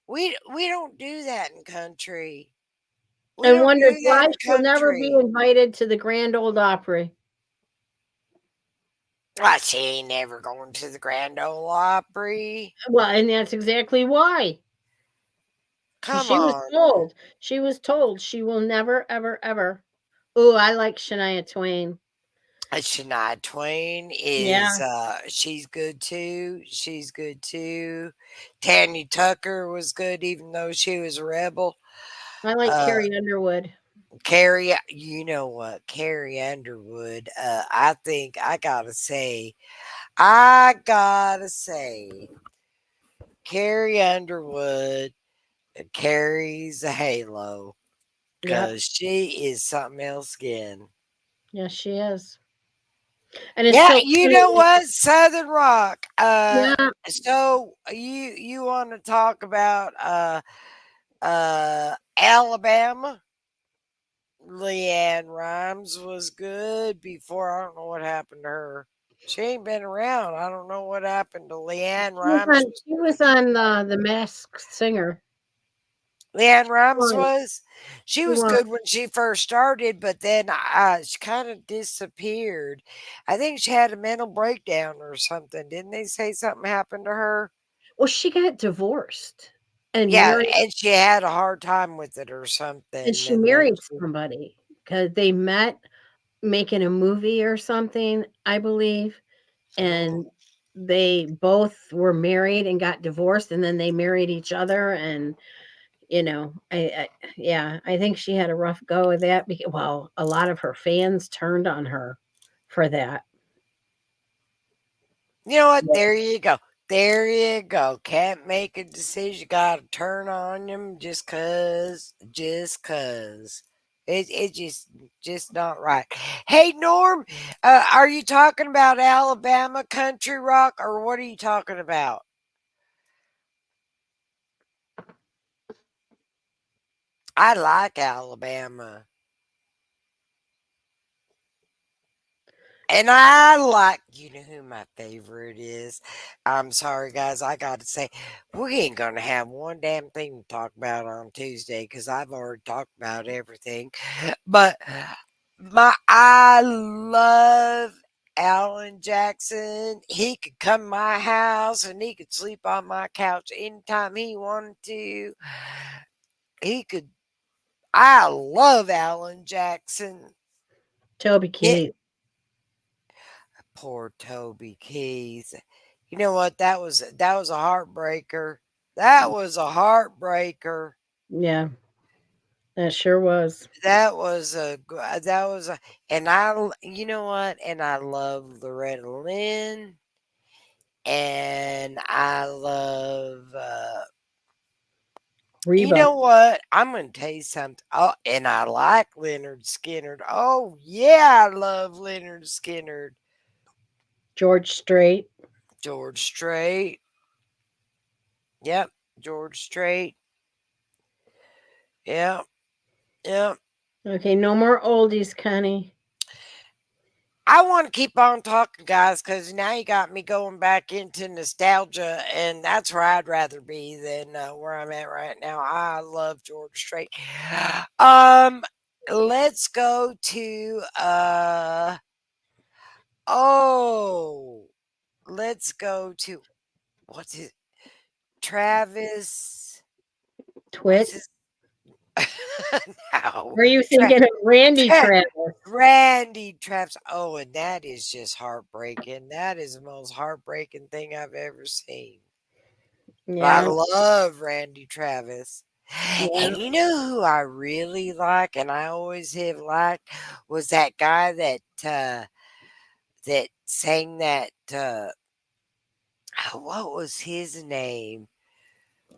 we don't do that in country. We And don't wondered do that why in she'll never be country. invited to the Grand Old Opry. Well, she ain't never going to the Grand Ole Opry. Well, and that's exactly why. Because Come on. she was told she will never, ever, ever. Ooh, I like Shania Twain. Shania Twain is Yeah, she's good too. She's good too. Tanya Tucker was good even though she was a rebel. I like Uh Carrie Underwood. Carrie, you know what? Carrie Underwood, I think I gotta say, Carrie Underwood carries a halo Yep. because she is something else again. Yes, she is. And it's Yeah, so you funny. know what? Southern rock. Yeah. So you want to talk about Alabama? Leanne Rhymes was good before. I don't know what happened to her. She ain't been around. I don't know what happened to Leanne Rhymes. She was on the Masked Singer. Leanne Rhymes Once. was. She She was won. good when she first started, but then she kind of disappeared. I think she had a mental breakdown or something. Didn't they say something happened to her? Well, she got divorced and Yeah, married, and she had a hard time with it or and something, she and then married somebody because they met making a movie or something, I believe, mm, and they both were married and got divorced, and then they married each other, and I yeah, I think she had a rough go of that. Because, well, a lot of her fans turned on her for that. you know what? Yeah. There you go. There you go. Can't make a decision. Got to turn on them just cause. Just cause. It just not right. Hey Norm, are you talking about Alabama country rock or what are you talking about? I like Alabama. And I like, you know who my favorite is? I'm sorry, guys. I got to say, we ain't going to have one damn thing to talk about on Tuesday because I've already talked about everything. But I love Alan Jackson. He could come to my house and he could sleep on my couch anytime he wanted to. He could. I love Alan Jackson. Toby It, Keith. Poor Toby Keith. You know what? That was a heartbreaker. That was a heartbreaker. Yeah, that sure was. That was a, and you know what? And I love Loretta Lynn, and I love you Reba, know what? I'm gonna tell you something. Oh, and I like Leonard Skinner. Oh yeah, I love Leonard Skinner. George Strait. George Strait. Yep, George Strait. Yep, yep. Okay, no more oldies, Connie. I want to keep on talking, guys, because now you got me going back into nostalgia, and that's where I'd rather be than where I'm at right now. I love George Strait. Um, let's go to oh, let's go to what's his Travis? What's Twit? his? No, Were you Tra- thinking of Randy Tra- Travis? Randy Traps. Oh, and that is just heartbreaking. That is the most heartbreaking thing I've ever seen. But I Yeah, love Randy Travis. yeah. And you know who I really like, and I always have liked, was that guy that sang that. What was his name?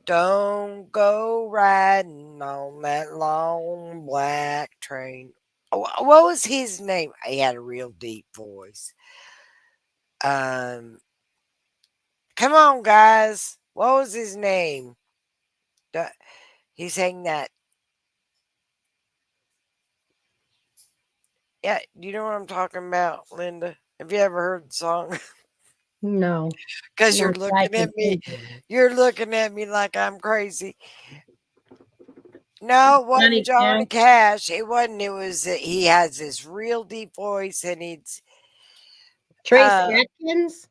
Don't go riding on that long black train. What was his name? He had a real deep voice. Um, come on, guys. What was his name? Du- He sang that. Yeah, do you know what I'm talking about, Linda? Have you ever heard the song? No, Because not you're that I looking can at me. think of. You're looking at me like I'm crazy. No, it wasn't Johnny Johnny Cash, Cash. It wasn't. It was. He has this real deep voice, and he's. Trace Uh, Atkins.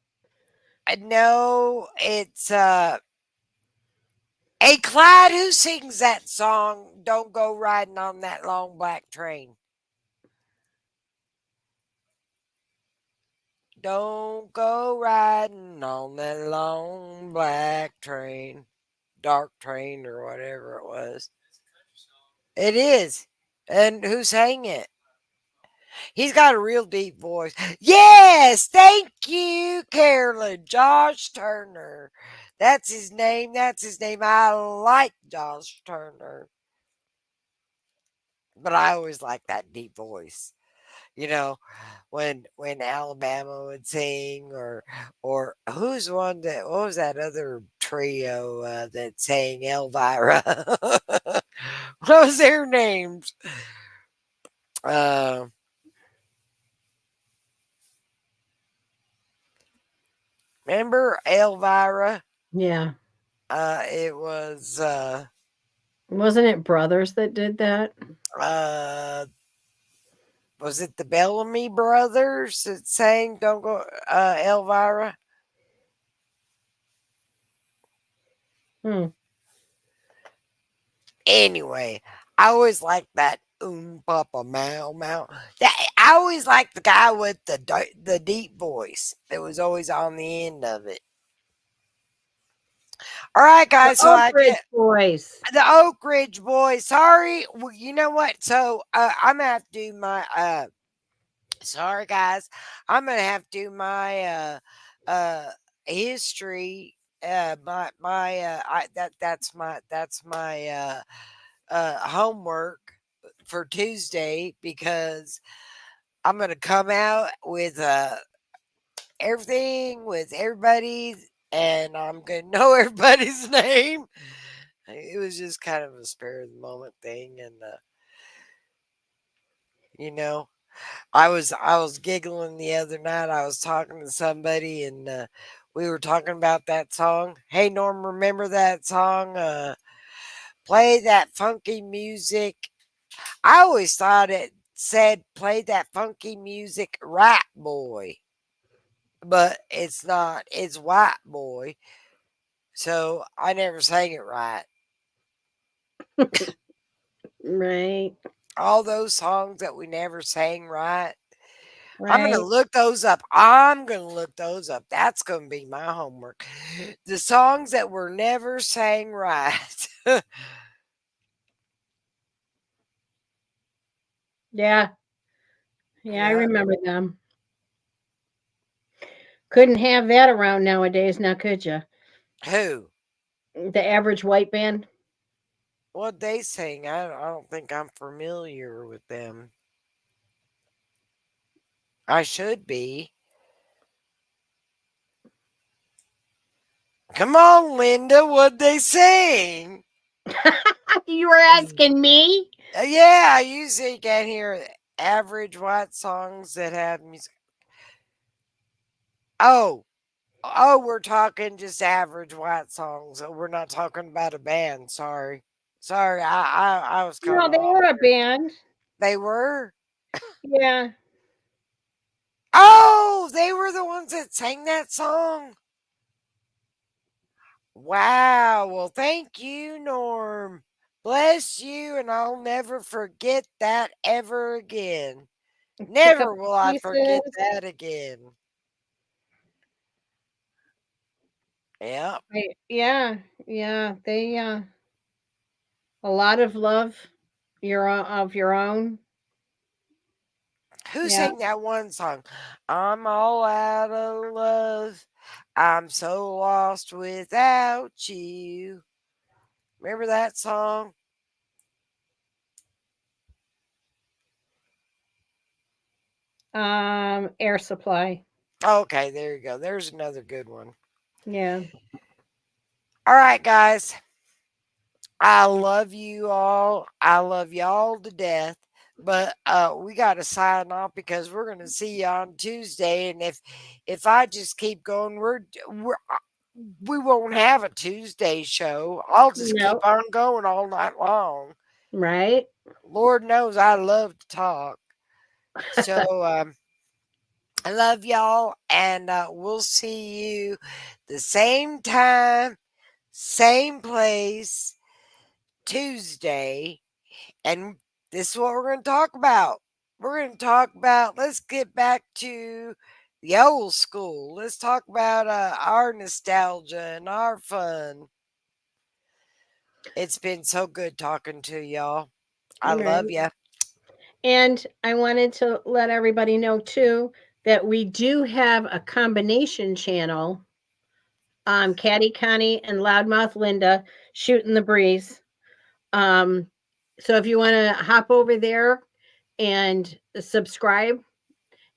no, it's. Hey, Clyde, who sings that song? Don't go riding on that long black train. Don't go riding on that long black train, dark train, or whatever it was. It is. And who sang it? He's got a real deep voice. Yes, thank you, Carolyn. Josh Turner. That's his name. That's his name. I like Josh Turner, but I always like that deep voice. You know, when Alabama would sing, or who's one that what was that other trio that sang Elvira? What was their names? Uh, remember Elvira? Yeah. It was Wasn't it Brothers that did that? uh was it the Bellamy brothers that sang "Don't Go Elvira"? Hmm. Anyway, I always like that papa meow meow. That I always liked the guy with the deep voice that was always on the end of it. All right, The guys. So Oak I Ridge get Boys. the Oak Ridge Boys. Sorry, well, you know what? So I'm gonna have to do my. Sorry, guys. I'm gonna have to do my uh history. My that's my homework for Tuesday because I'm gonna come out with everything with everybody, and I'm gonna know everybody's name. It was just kind of a spur of the moment thing, and you know, I was giggling the other night. I was talking to somebody, and we were talking about that song. Hey, Norm, remember that song? Play that funky music. I always thought it said play that funky music, right, boy, but it's not. It's white boy. So I never sang it right. Right. All those songs that we never sang right. I'm gonna Right. look those up. I'm gonna look those up. That's gonna be my homework. The songs that were never sang right. Yeah. Yeah, I Yeah. remember them. Couldn't have that around nowadays, now could you? Who? The average white band. What they sing? I don't think I'm familiar with them. I should be. Come on, Linda. What they sing? You were Mm. asking me? Yeah, I usually can hear average white songs that have music. Oh, oh, we're talking just average white songs. We're not talking about a band. Sorry, sorry, I was caught No, they off were a there. band. They were. Yeah. Oh, they were the ones that sang that song. Wow. Well, thank you, Norm. Bless you, and I'll never forget that ever again. Pick up Never the will I forget pieces. that again. Yep. Yeah. Yeah. They a lot of love of your own. Who Yeah. sang that one song? I'm all out of love. I'm so lost without you. Remember that song? Air Supply. Okay, there you go. There's another good one. Yeah. All right, guys. I love you all. I love y'all to death. But we got to sign off because we're going to see you on Tuesday. And if I just keep going, we won't have a Tuesday show. I'll just No. keep on going all night long. Right. Lord knows I love to talk. So I love y'all, and we'll see you the same time, same place, Tuesday. And this is what we're going to talk about. We're going to talk about, let's get back to the old school. Let's talk about our nostalgia and our fun. It's been so good talking to y'all. I love Right. you. And I wanted to let everybody know too that we do have a combination channel, Caddy Connie and Loudmouth Linda shooting the breeze. Um, so if you want to hop over there and subscribe,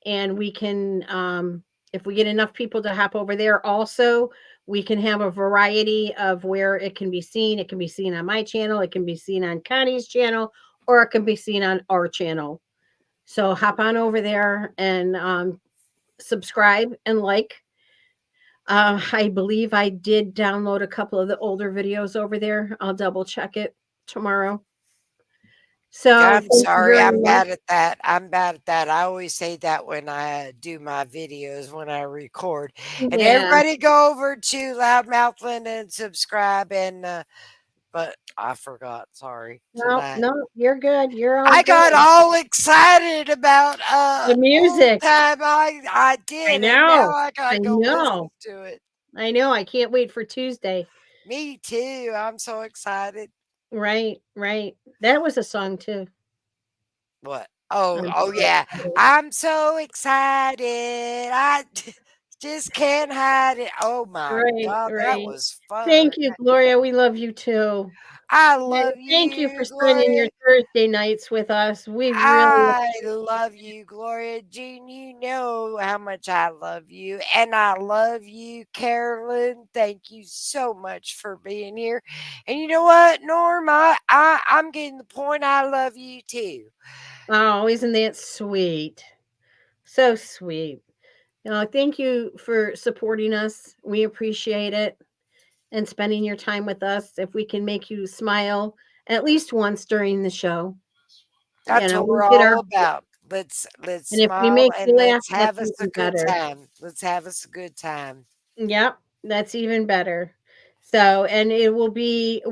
and we can, if we get enough people to hop over there, also we can have a variety of where it can be seen. It can be seen on my channel, it can be seen on Connie's channel, or it can be seen on our channel. So hop on over there and subscribe and like. I believe I did download a couple of the older videos over there. I'll double check it tomorrow. So I'm thank you sorry. very I'm much. bad at that. I'm bad at that. I always say that when I do my videos, when I record. And Yeah. everybody go over to Loudmouth Linda and subscribe. And, but I forgot. Sorry. No, Tonight. no, you're good. You're all I got good. all excited about The old music. time. I I did. And now know. I got I to go know. listen to it. I know. I can't wait for Tuesday. Me too. I'm so excited. Right, right. That was a song too. What? Oh, I'm oh so yeah. excited. I'm so excited. Just can't hide it. Oh my Right, God, that right. was fun. Thank you, Gloria. We love you too. I And love thank you for you, spending your Gloria. Thursday nights with us. We really I love you, Gloria Jean. You know how much I love you. And I love you, Carolyn. Thank you so much for being here. And you know what, Norm? I'm getting the point. I love you too. oh, isn't that sweet? So sweet. Thank you for supporting us. We appreciate it and spending your time with us. If we can make you smile at least once during the show, That's what we we're did our all part. about. Let's And if we smile make you and laugh, let's that's have us a even good better. time. Let's have us a good time. Yep, that's even better. So, and it will be,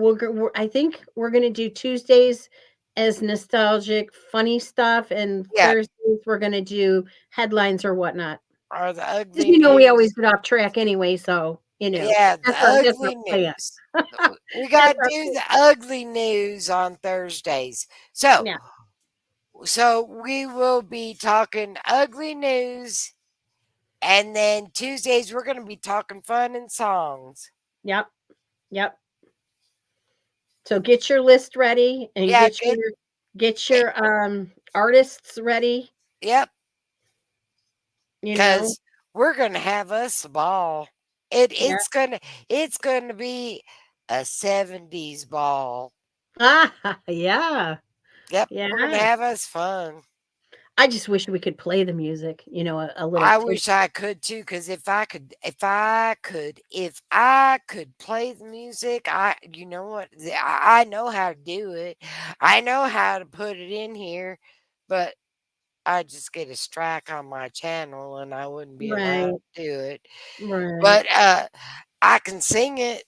I think we're going to do Tuesdays as nostalgic, funny stuff, and Yeah, Thursdays we're going to do headlines or whatnot. or the Because ugly we always news. get off track anyway. So, Yeah, the that's our ugly plan. news. We That's got to our do plan. the ugly news on Thursdays. So, Yeah. so we will be talking ugly news, and then Tuesdays we're going to be talking fun and songs. Yep. Yep. So get your list ready and Yeah, get good. Eh, your artists ready, Yep, you know. because we're gonna have us a ball. Yeah. It's gonna be a '70s ball. Ah, yeah. Yep, we're gonna Yeah. have us fun. I just wish we could play the music, a little I taste. wish I could too, because if I could play the music, you know what? I know how to do it. I know how to put it in here, but I just get a strike on my channel and I wouldn't be allowed Right, to do it. right. But I can sing it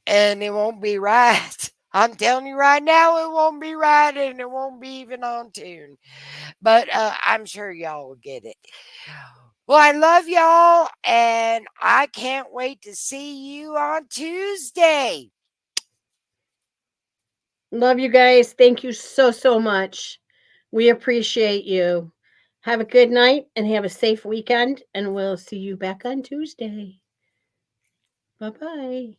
and it won't be right. I'm telling you right now, it won't be right and it won't be even on tune. But I'm sure y'all will get it. Well, I love y'all, and I can't wait to see you on Tuesday. Love you guys. Thank you so, so much. We appreciate you. Have a good night and have a safe weekend, and we'll see you back on Tuesday. Bye bye.